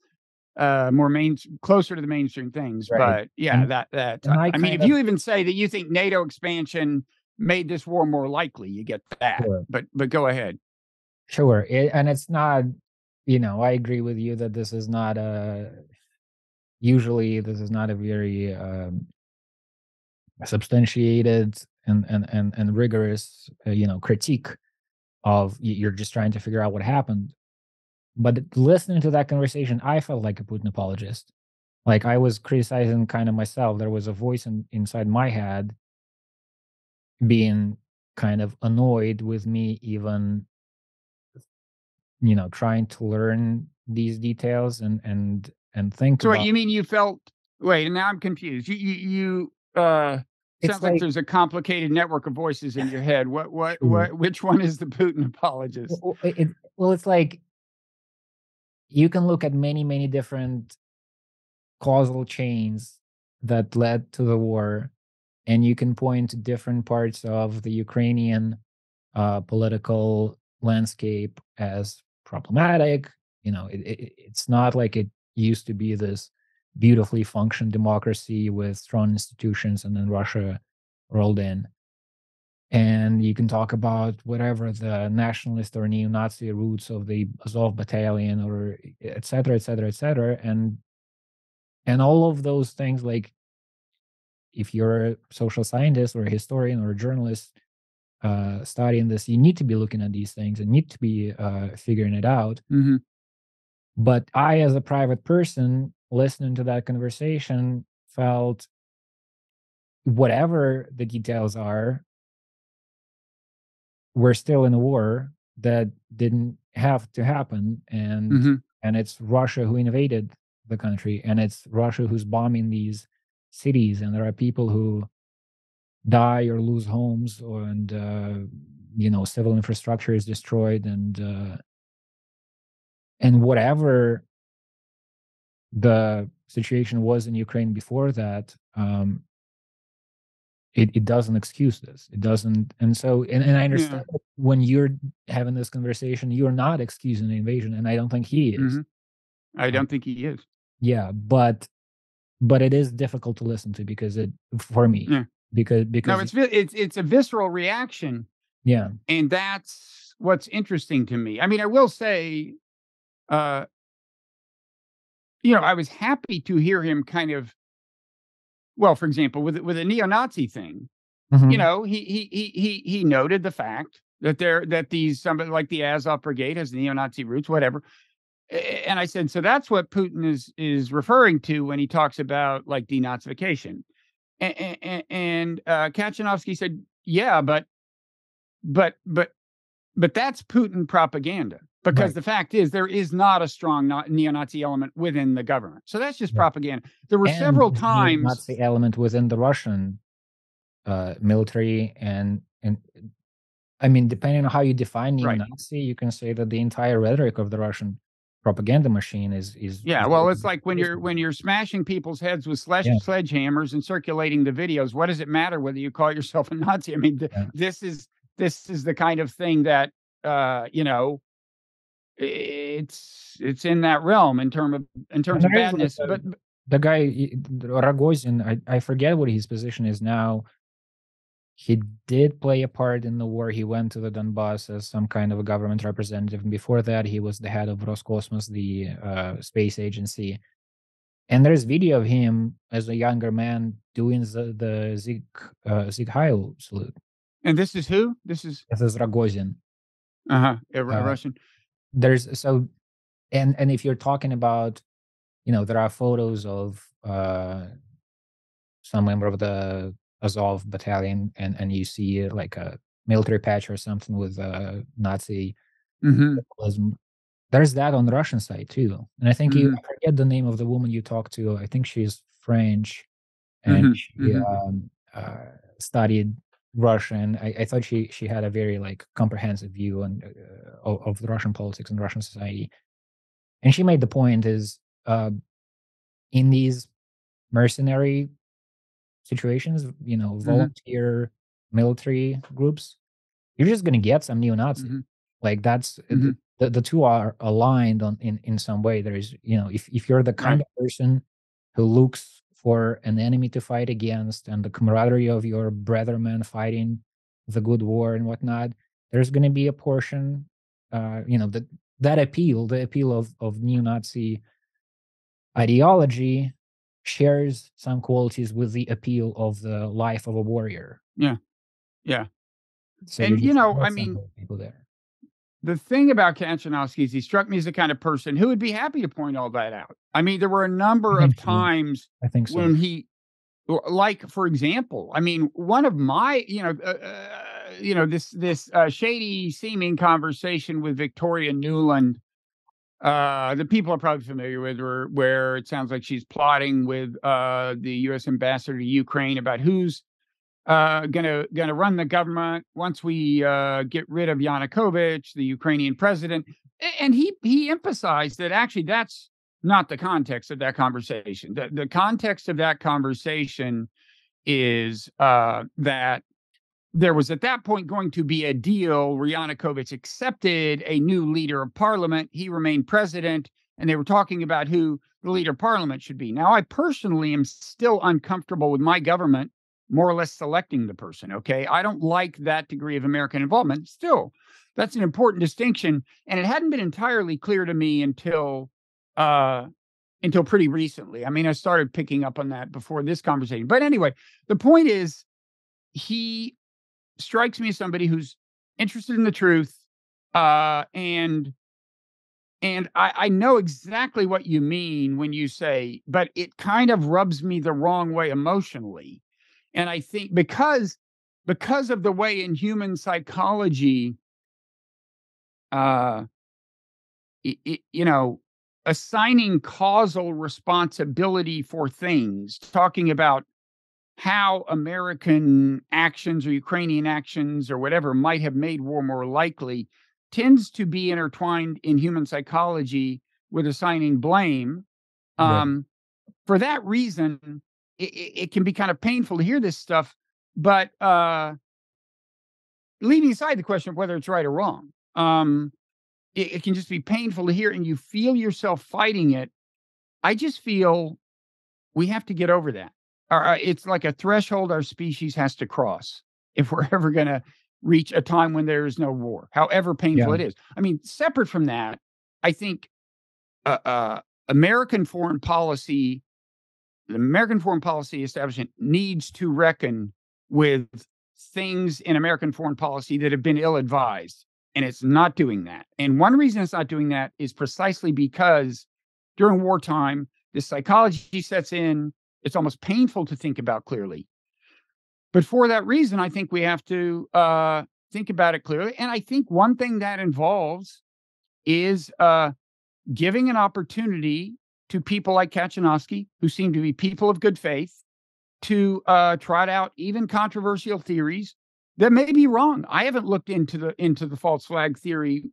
Speaker 1: closer to the mainstream things.
Speaker 2: Right.
Speaker 1: But yeah,
Speaker 2: And I
Speaker 1: I mean,
Speaker 2: kind
Speaker 1: if
Speaker 2: of
Speaker 1: you even say that you think NATO expansion made this war more likely, you get that.
Speaker 2: Sure.
Speaker 1: But go ahead.
Speaker 2: Sure. And it's not, I agree with you that this is not usually this is not a very substantiated and rigorous, critique of you're just trying to figure out what happened. But listening to that conversation, I felt like a Putin apologist. Like I was criticizing kind of myself. There was a voice inside my head being kind of annoyed with me even trying to learn these details and think
Speaker 1: So what
Speaker 2: about
Speaker 1: you mean? You felt? Wait, now I'm confused. You
Speaker 2: it's
Speaker 1: sounds like
Speaker 2: like
Speaker 1: there's a complicated network of voices in your head.
Speaker 2: Sure.
Speaker 1: Which one is the Putin apologist?
Speaker 2: Well, it's like you can look at many different causal chains that led to the war, and you can point to different parts of the Ukrainian political landscape as problematic. It's not like it used to be this beautifully functioned democracy with strong institutions, and then Russia rolled in. And you can talk about whatever the nationalist or neo-Nazi roots of the Azov battalion, or et cetera, et cetera, et cetera. And all of those things, like if you're a social scientist or a historian or a journalist studying this, you need to be looking at these things and need to be figuring it out.
Speaker 1: Mm-hmm.
Speaker 2: But I, as a private person, listening to that conversation, felt whatever the details are, we're still in a war that didn't have to happen,
Speaker 1: Mm-hmm.
Speaker 2: and it's Russia who invaded the country, and it's Russia who's bombing these cities, and there are people who die or lose homes, and civil infrastructure is destroyed, and whatever the situation was in Ukraine before that, it doesn't excuse this. It doesn't. And so, and I
Speaker 1: Yeah.
Speaker 2: understand that when you're having this conversation, you're not excusing the invasion, and I don't think he is.
Speaker 1: Mm-hmm. I
Speaker 2: Uh,
Speaker 1: don't think he is.
Speaker 2: yeah, but it is difficult to listen to because for me,
Speaker 1: Yeah. No,
Speaker 2: because
Speaker 1: it's a visceral reaction,
Speaker 2: yeah.
Speaker 1: and that's what's interesting to me. I mean, I will say, uh, I was happy to hear him kind of, well, for example, with a neo-Nazi thing.
Speaker 2: Mhm.
Speaker 1: He noted the fact that these somebody like the Azov Brigade has neo-Nazi roots, whatever. And I said, so that's what Putin is referring to when he talks about like denazification. And Kachanovsky said, yeah, but but but that's Putin propaganda, because
Speaker 2: Right.
Speaker 1: the fact is there is not a strong neo-Nazi element within the government. So that's just
Speaker 2: Right.
Speaker 1: propaganda. There were
Speaker 2: And
Speaker 1: several
Speaker 2: the
Speaker 1: times,
Speaker 2: neo-Nazi element within the Russian military, and I mean, depending on how you define
Speaker 1: right?
Speaker 2: neo-Nazi, you can say that the entire rhetoric of the Russian propaganda machine
Speaker 1: Yeah,
Speaker 2: is
Speaker 1: well,
Speaker 2: built
Speaker 1: it's
Speaker 2: on
Speaker 1: like
Speaker 2: this.
Speaker 1: when you're smashing people's heads with
Speaker 2: Yeah,
Speaker 1: sledgehammers and circulating the videos. What does it matter whether you call yourself a Nazi? I mean,
Speaker 2: yeah.
Speaker 1: this is the kind of thing that it's in that realm in
Speaker 2: And
Speaker 1: terms of
Speaker 2: there is like
Speaker 1: badness. But
Speaker 2: the guy Rogozin. I forget what his position is now. He did play a part in the war. He went to the Donbass as some kind of a government representative. And before that, he was the head of Roscosmos, the space agency. And there's video of him as a younger man doing the Sieg Heil salute.
Speaker 1: and this is who? This is
Speaker 2: This is Rogozin.
Speaker 1: a
Speaker 2: Uh,
Speaker 1: Russian.
Speaker 2: there's so and if you're talking about, there are photos of some member of the Azov battalion, and you see like a military patch or something with Nazi
Speaker 1: Hmm.
Speaker 2: symbolism. There's that on the Russian side too. And I think
Speaker 1: Hmm.
Speaker 2: I forget the name of the woman you talked to. I think she's French, and
Speaker 1: Hmm.
Speaker 2: she
Speaker 1: Hmm.
Speaker 2: studied Russian. I thought she had a very like comprehensive view of the Russian politics and Russian society. And she made the point is in these mercenary situations,
Speaker 1: Hmm.
Speaker 2: volunteer military groups, you're just gonna get some neo-Nazi.
Speaker 1: Hmm.
Speaker 2: Like that's
Speaker 1: Hmm.
Speaker 2: the two are aligned in some way. There is, if you're the kind
Speaker 1: Right.
Speaker 2: of person who looks for an enemy to fight against and the camaraderie of your brethren fighting the good war and whatnot, there's going to be a portion, that appeal, the appeal of neo-Nazi ideology shares some qualities with the appeal of the life of a warrior.
Speaker 1: Yeah. Yeah.
Speaker 2: So you
Speaker 1: And,
Speaker 2: just
Speaker 1: I
Speaker 2: get some of
Speaker 1: mean,
Speaker 2: those people there.
Speaker 1: the thing about Kanchanowski is he struck me as the kind of person who would be happy to point all that out. I mean, there were a
Speaker 2: I
Speaker 1: number of
Speaker 2: think so.
Speaker 1: times
Speaker 2: I think so.
Speaker 1: when like, for example, I mean, one of my, this shady seeming conversation with Victoria Nuland, that people are probably familiar with, where it sounds like she's plotting with the U.S. ambassador to Ukraine about who's gonna run the government once we get rid of Yanukovych, the Ukrainian president. And he emphasized that actually that's not the context of that conversation. The context of that conversation is that there was at that point going to be a deal where Yanukovych accepted a new leader of parliament. He remained president, and they were talking about who the leader of parliament should be. Now, I personally am still uncomfortable with my government more or less selecting the person. Okay. I don't like that degree of American involvement. Still, that's an important distinction. And it hadn't been entirely clear to me until pretty recently. I mean, I started picking up on that before this conversation. But anyway, the point is, he strikes me as somebody who's interested in the truth, and I know exactly what you mean when you say, but it kind of rubs me the wrong way emotionally. And I think because of the way in human psychology, uh, assigning causal responsibility for things, talking about how American actions or Ukrainian actions or whatever might have made war more likely, tends to be intertwined in human psychology with assigning blame.
Speaker 2: Right.
Speaker 1: For that reason, it can be kind of painful to hear this stuff, but leaving aside the question of whether it's right or wrong, it can just be painful to hear, and you feel yourself fighting it. I just feel we have to get over that. It's like a threshold our species has to cross if we're ever going to reach a time when there is no war, however painful
Speaker 2: Yeah.
Speaker 1: it is. I mean, separate from that, I think American foreign policy, the American foreign policy establishment needs to reckon with things in American foreign policy that have been ill-advised, and it's not doing that. And one reason it's not doing that is precisely because during wartime, the psychology sets in. It's almost painful to think about clearly. But for that reason, I think we have to think about it clearly. And I think one thing that involves is giving an opportunity to people like Kaczynowski, who seem to be people of good faith, to trot out even controversial theories that may be wrong. I haven't looked into the false flag theory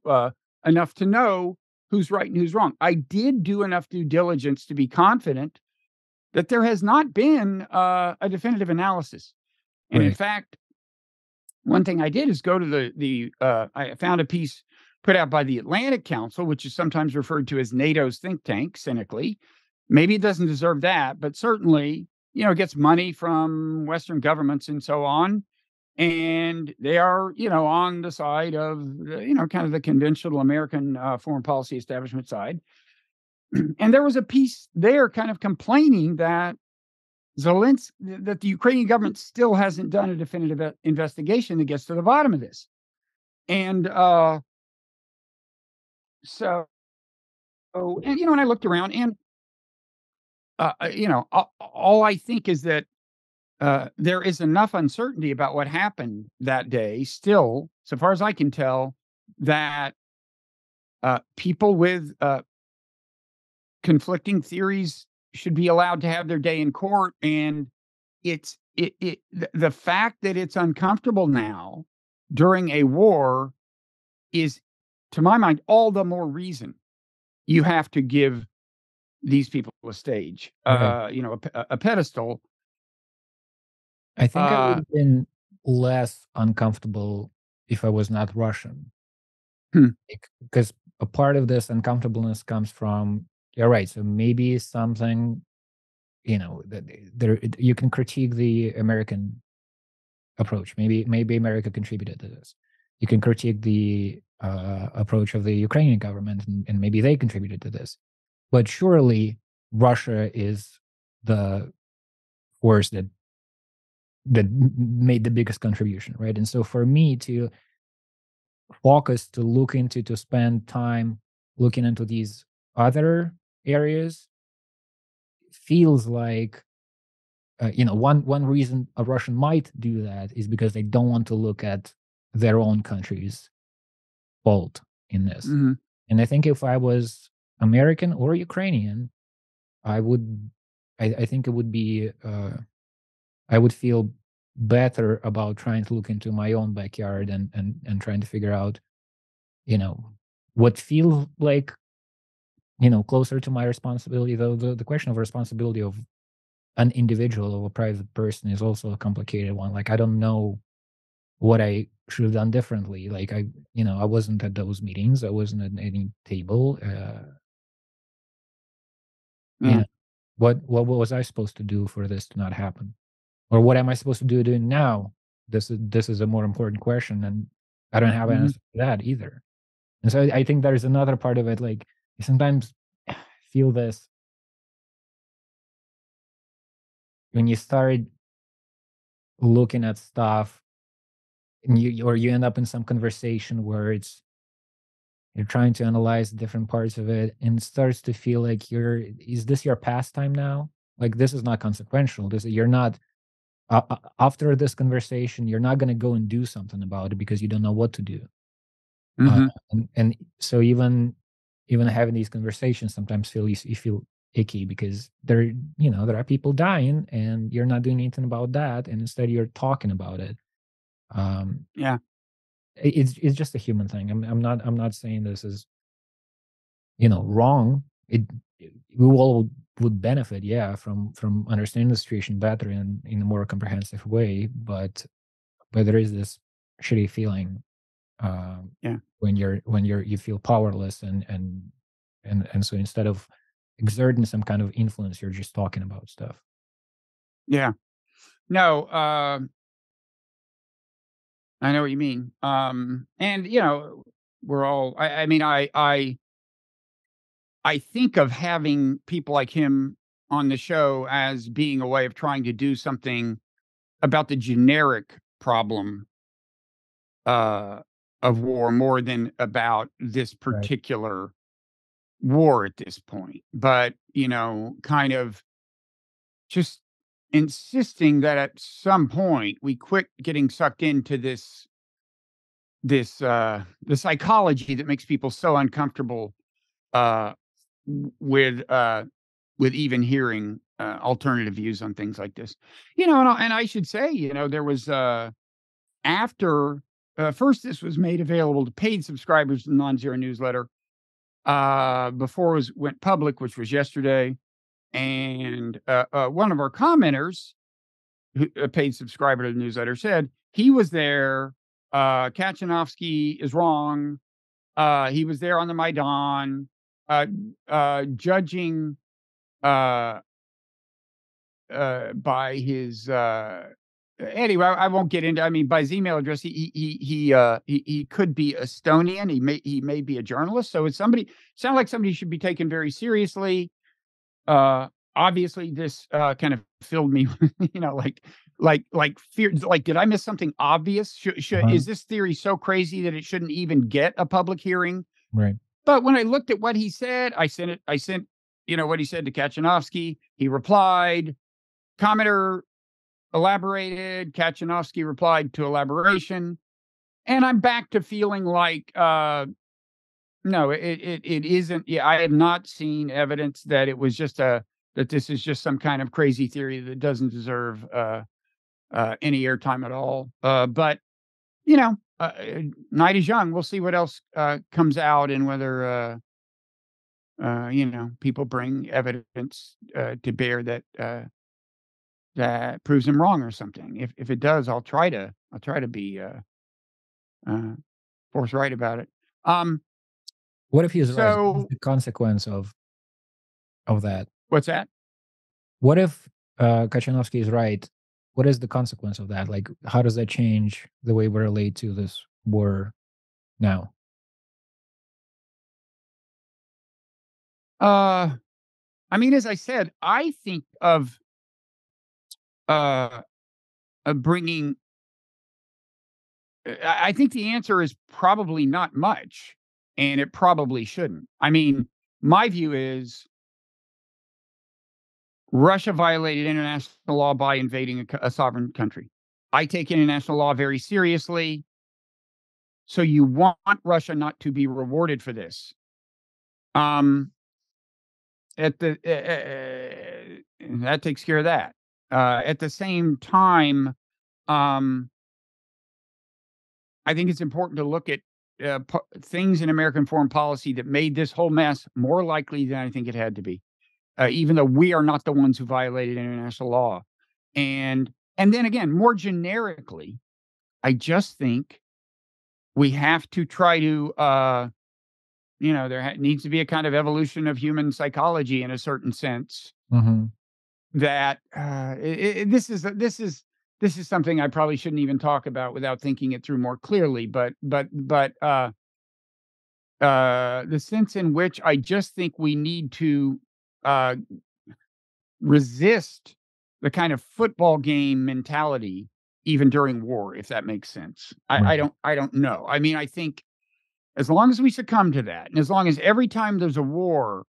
Speaker 1: enough to know who's right and who's wrong. I did do enough due diligence to be confident that there has not been a definitive analysis. And in
Speaker 2: Right.
Speaker 1: fact, one thing I did is go to I found a piece put out by the Atlantic Council, which is sometimes referred to as NATO's think tank, cynically. Maybe it doesn't deserve that, but certainly, it gets money from Western governments and so on. And they are, on the side of, kind of the conventional American foreign policy establishment side. And there was a piece there kind of complaining that that the Ukrainian government still hasn't done a definitive investigation that gets to the bottom of this. And and I looked around, and all I think is that there is enough uncertainty about what happened that day, still, so far as I can tell, that people with conflicting theories should be allowed to have their day in court. And the fact that it's uncomfortable now during a war is, to my mind, all the more reason you have to give these people a stage,
Speaker 2: Right.
Speaker 1: a pedestal.
Speaker 2: I think I would have been less uncomfortable if I was not Russian.
Speaker 1: Hmm.
Speaker 2: Because a part of this uncomfortableness comes from, you're right, so maybe something, that you can critique the American approach. Maybe America contributed to this. You can critique the approach of the Ukrainian government, and maybe they contributed to this. But surely Russia is the force that made the biggest contribution, right? And so for me to focus, to look into, to spend time looking into these other areas, feels like one reason a Russian might do that is because they don't want to look at their own country's fault in this.
Speaker 1: Mm-hmm.
Speaker 2: And I think if I was American or Ukrainian, I think it would be I would feel better about trying to look into my own backyard and trying to figure out, what feels like, closer to my responsibility. Though the question of responsibility of an individual, of a private person, is also a complicated one. Like, I don't know what I should have done differently. Like, I wasn't at those meetings. I wasn't at any table.
Speaker 1: Yeah.
Speaker 2: What was I supposed to do for this to not happen? Or what am I supposed to do now? This is a more important question, and I don't have an answer to that either. And so I think there's another part of it. Like, I sometimes feel this when you start looking at stuff, and you end up in some conversation where you're trying to analyze different parts of it, and it starts to feel like is this your pastime now? Like, this is not consequential. You're not after this conversation, you're not going to go and do something about it because you don't know what to do.
Speaker 1: Mm-hmm.
Speaker 2: And so even having these conversations sometimes you feel icky because there are people dying and you're not doing anything about that, and instead you're talking about it.
Speaker 1: Yeah.
Speaker 2: It's just a human thing. I'm not saying this is wrong. We all would benefit, from understanding the situation better in a more comprehensive way, but there is this shitty feeling
Speaker 1: Yeah.
Speaker 2: when you feel powerless, and so instead of exerting some kind of influence, you're just talking about stuff.
Speaker 1: Yeah. No, I know what you mean. And we're all. I mean, I think of having people like him on the show as being a way of trying to do something about the generic problem uh, of war more than about this
Speaker 2: Right.
Speaker 1: particular war at this point. But, kind of just insisting that at some point we quit getting sucked into the psychology that makes people so uncomfortable uh, with even hearing alternative views on things like this. And I should say, there was after first this was made available to paid subscribers to the Non-Zero newsletter before it went public, which was yesterday. And one of our commenters, a paid subscriber to the newsletter, said he was there. Kachanovsky is wrong. He was there on the Maidan, judging by his anyway. I won't get into. I mean, by his email address, he could be Estonian. He may be a journalist. So it's sounded like somebody should be taken very seriously. Obviously, this kind of filled me, like fear. Like, did I miss something obvious? Is this theory so crazy that it shouldn't even get a public hearing?
Speaker 2: Right.
Speaker 1: But when I looked at what he said, I sent what he said to Kachanovsky. He replied. Commenter elaborated. Kachanovsky replied to elaboration, and I'm back to feeling like no, it isn't. Yeah, I have not seen evidence that it was just that this is just some kind of crazy theory that doesn't deserve any airtime at all. But night is young. We'll see what else comes out, and whether people bring evidence to bear that proves him wrong or something. If it does, I'll try to be forthright about it.
Speaker 2: What if he's right? What's
Speaker 1: So
Speaker 2: the consequence of that?
Speaker 1: what's that?
Speaker 2: What if Kachanovsky is right? What is the consequence of that? Like, how does that change the way we relate to this war now?
Speaker 1: I mean, as I said, I think uh, of bringing. I think the answer is probably not much, and it probably shouldn't. I mean, my view is Russia violated international law by invading a sovereign country. I take international law very seriously. So you want Russia not to be rewarded for this. At the that takes care of that. At the same time, um, I think it's important to look at things in American foreign policy that made this whole mess more likely than I think it had to be, even though we are not the ones who violated international law. And then again, more generically, I just think we have to try to, there needs to be a kind of evolution of human psychology in a certain sense.
Speaker 2: Mm-hmm.
Speaker 1: That this is something I probably shouldn't even talk about without thinking it through more clearly. But the sense in which I just think we need to uh, resist the kind of football game mentality even during war, if that makes sense.
Speaker 2: Right.
Speaker 1: I don't know. I mean, I think as long as we succumb to that, and as long as every time there's a war,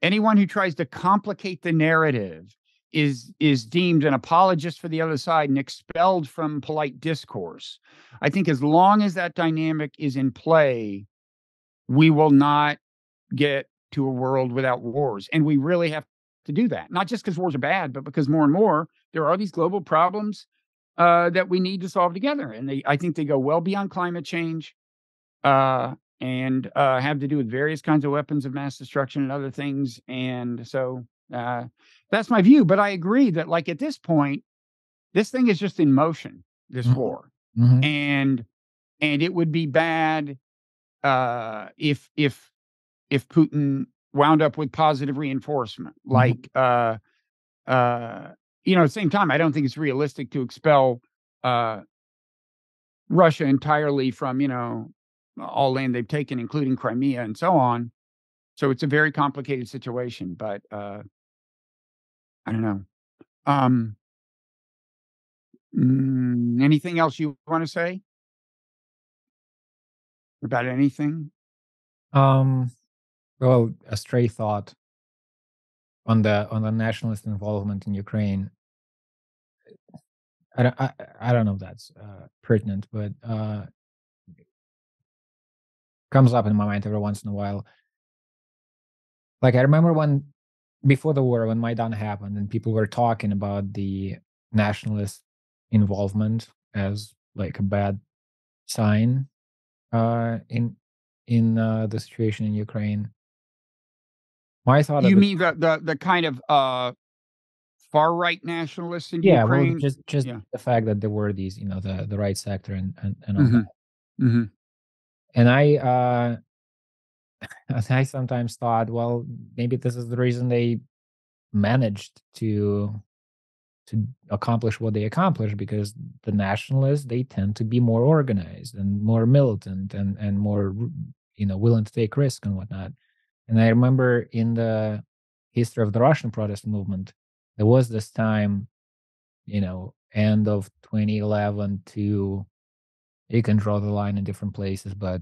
Speaker 1: anyone who tries to complicate the narrative is deemed an apologist for the other side and expelled from polite discourse. I think as long as that dynamic is in play, we will not get to a world without wars. And we really have to do that, not just because wars are bad, but because more and more there are these global problems that we need to solve together. And I think they go well beyond climate change. And have to do with various kinds of weapons of mass destruction and other things. And so that's my view. But I agree that, like, at this point, this thing is just in motion, this
Speaker 2: Mm-hmm.
Speaker 1: war,
Speaker 2: Mm-hmm.
Speaker 1: and it would be bad if Putin wound up with positive reinforcement.
Speaker 2: Mm-hmm.
Speaker 1: Like, at the same time, I don't think it's realistic to expel Russia entirely from all land they've taken, including Crimea and so on. So it's a very complicated situation, but I don't know. Um, Anything else you want to say about anything?
Speaker 2: Um, well, a stray thought on the nationalist involvement in Ukraine. I don't know if that's pertinent, but comes up in my mind every once in a while. Like, I remember when before the war, when Maidan happened, and people were talking about the nationalist involvement as like a bad sign in the situation in Ukraine. My thought at
Speaker 1: You
Speaker 2: the
Speaker 1: mean the kind of far right nationalists in
Speaker 2: yeah, well,
Speaker 1: Ukraine?
Speaker 2: just
Speaker 1: Yeah.
Speaker 2: the fact that there were these, the right sector and all that.
Speaker 1: Hmm. Hmm.
Speaker 2: And I sometimes thought, well, maybe this is the reason they managed to accomplish what they accomplished, because the nationalists, they tend to be more organized and more militant and more willing to take risk and whatnot. And I remember in the history of the Russian protest movement, there was this time, end of 2011 to, you can draw the line in different places, but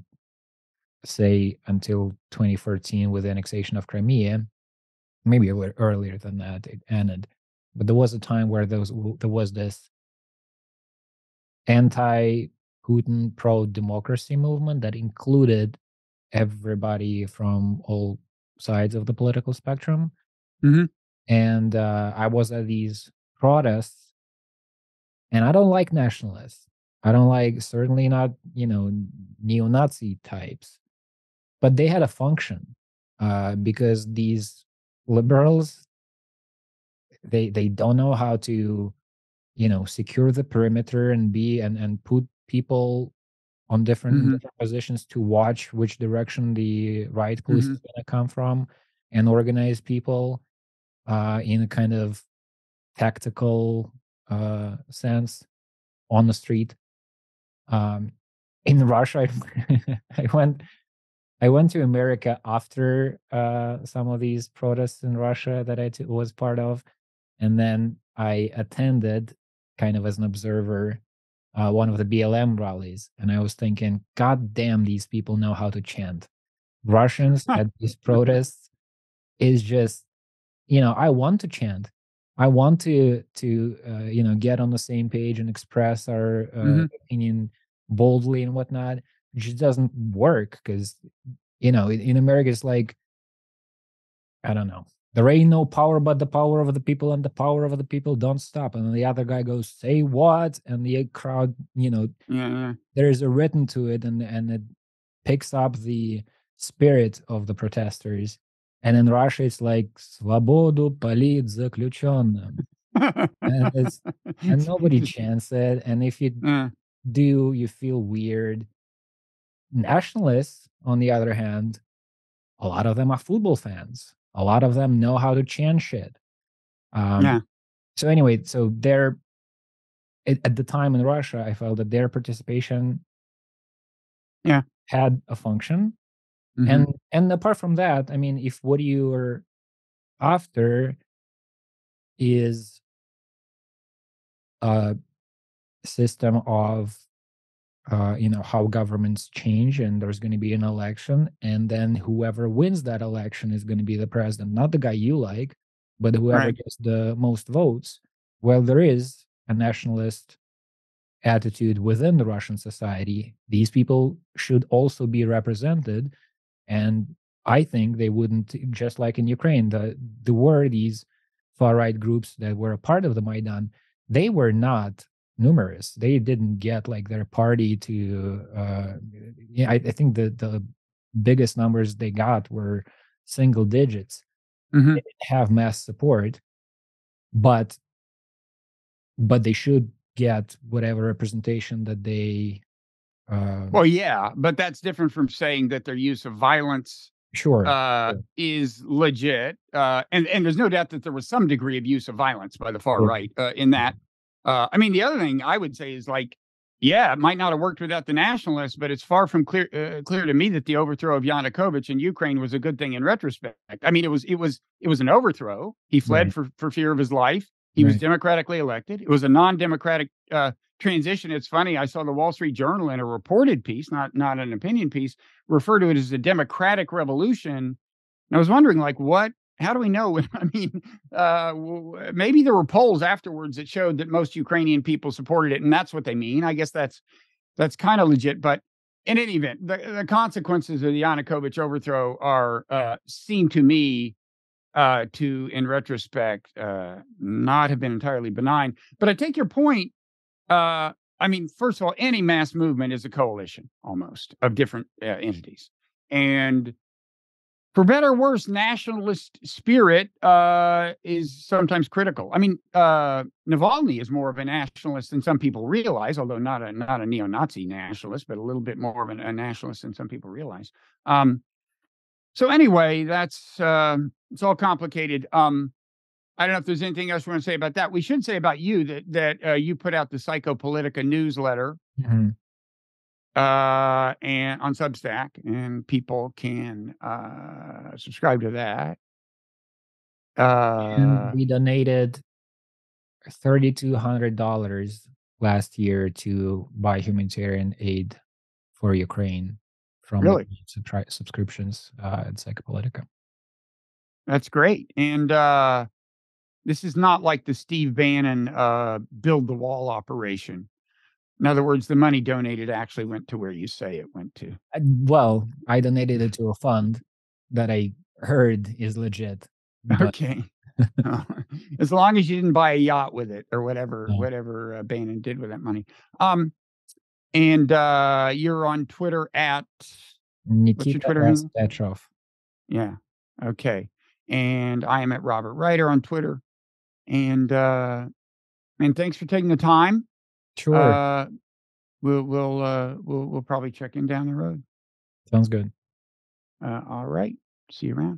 Speaker 2: say until 2013 with the annexation of Crimea, maybe a little earlier than that it ended. But there was a time where there was this anti-Putin pro-democracy movement that included everybody from all sides of the political spectrum.
Speaker 1: Hmm.
Speaker 2: And I was at these protests, and I don't like nationalists. I don't like, certainly not, neo-Nazi types, but they had a function because these liberals, they don't know how to secure the perimeter and put people on different
Speaker 1: Mhm.
Speaker 2: different positions to watch which direction the riot police is
Speaker 1: Mhm.
Speaker 2: going to come from, and organize people in a kind of tactical sense on the street. In Russia, I went I went to America after some of these protests in Russia that was part of, and then I attended, kind of as an observer, one of the BLM rallies, and I was thinking, God damn, these people know how to chant. Russians at these protests is just, I want to chant. I want to get on the same page and express our
Speaker 1: Mhm.
Speaker 2: opinion boldly and whatnot. It just doesn't work because in America it's like, I don't know. There ain't no power but the power of the people, and the power of the people don't stop. And then the other guy goes, "Say what?" And the crowd,
Speaker 1: Yeah, yeah.
Speaker 2: there is a rhythm to it, and it picks up the spirit of the protesters. And in Russia, it's like "Svobodu palit заключенным," and nobody chants it. And if you
Speaker 1: Yeah.
Speaker 2: do, you feel weird. Nationalists, on the other hand, a lot of them are football fans. A lot of them know how to chant shit. Um,
Speaker 1: Yeah.
Speaker 2: so anyway, so at the time in Russia, I felt that their participation
Speaker 1: Yeah.
Speaker 2: had a function.
Speaker 1: Mhm.
Speaker 2: And apart from that, I mean, if what you're after is a system of how governments change, and there's going to be an election, and then whoever wins that election is going to be the president, not the guy you like, but whoever
Speaker 1: Right.
Speaker 2: gets the most votes. Well, there is a nationalist attitude within the Russian society. These people should also be represented. And I think they wouldn't, just like in Ukraine, the were these far right groups that were a part of the Maidan, they were not numerous. They didn't get like their party to yeah, I think the biggest numbers they got were single digits. They
Speaker 1: Mhm.
Speaker 2: didn't have mass support, but they should get whatever representation that they
Speaker 1: Well, yeah, but that's different from saying that their use of violence
Speaker 2: sure. Sure.
Speaker 1: is legit. And there's no doubt that there was some degree of use of violence by the far
Speaker 2: Sure.
Speaker 1: right in that. I mean, the other thing I would say is like, yeah, it might not have worked without the nationalists, but it's far from clear to me that the overthrow of Yanukovych in Ukraine was a good thing in retrospect. I mean, it was an overthrow. He fled
Speaker 2: Right.
Speaker 1: for fear of his life. He was
Speaker 2: Right.
Speaker 1: democratically elected. It was a non-democratic transition. It's funny. I saw the Wall Street Journal in a reported piece, not an opinion piece, refer to it as a democratic revolution. And I was wondering, like, what? How do we know? I mean, maybe there were polls afterwards that showed that most Ukrainian people supported it, and that's what they mean. I guess that's kind of legit. But in any event, the consequences of the Yanukovych overthrow are seem to me to, in retrospect, not have been entirely benign. But I take your point. I mean, first of all, any mass movement is a coalition almost of different entities, and for better or worse, nationalist spirit is sometimes critical. I mean, Navalny is more of a nationalist than some people realize, although not a neo-Nazi nationalist, but a little bit more of a nationalist than some people realize. So anyway, that's it's all complicated. I don't know if there's anything else you want to say about that. We should say about you that you put out the Psychopolitica newsletter
Speaker 2: Mhm.
Speaker 1: and on Substack, and people can subscribe to that.
Speaker 2: And
Speaker 1: Uh,
Speaker 2: we donated $3,200 last year to buy humanitarian aid for Ukraine from the
Speaker 1: really,
Speaker 2: subscriptions at Psychopolitica.
Speaker 1: that's great. And this is not like the Steve Bannon build the wall operation. In other words, the money donated actually went to where you say it went to.
Speaker 2: Well, I donated it to a fund that I heard is legit, but
Speaker 1: Okay. As long as you didn't buy a yacht with it or whatever
Speaker 2: no.
Speaker 1: Bannon did with that money. And you're on Twitter at what's your
Speaker 2: Nikita
Speaker 1: Twitter
Speaker 2: S.
Speaker 1: handle?
Speaker 2: Petrov.
Speaker 1: Yeah. Okay. And I am at Robert Writer on Twitter. And thanks for taking the time.
Speaker 2: Sure.
Speaker 1: Uh we'll probably check in down the road.
Speaker 2: Sounds good.
Speaker 1: All right. See you around.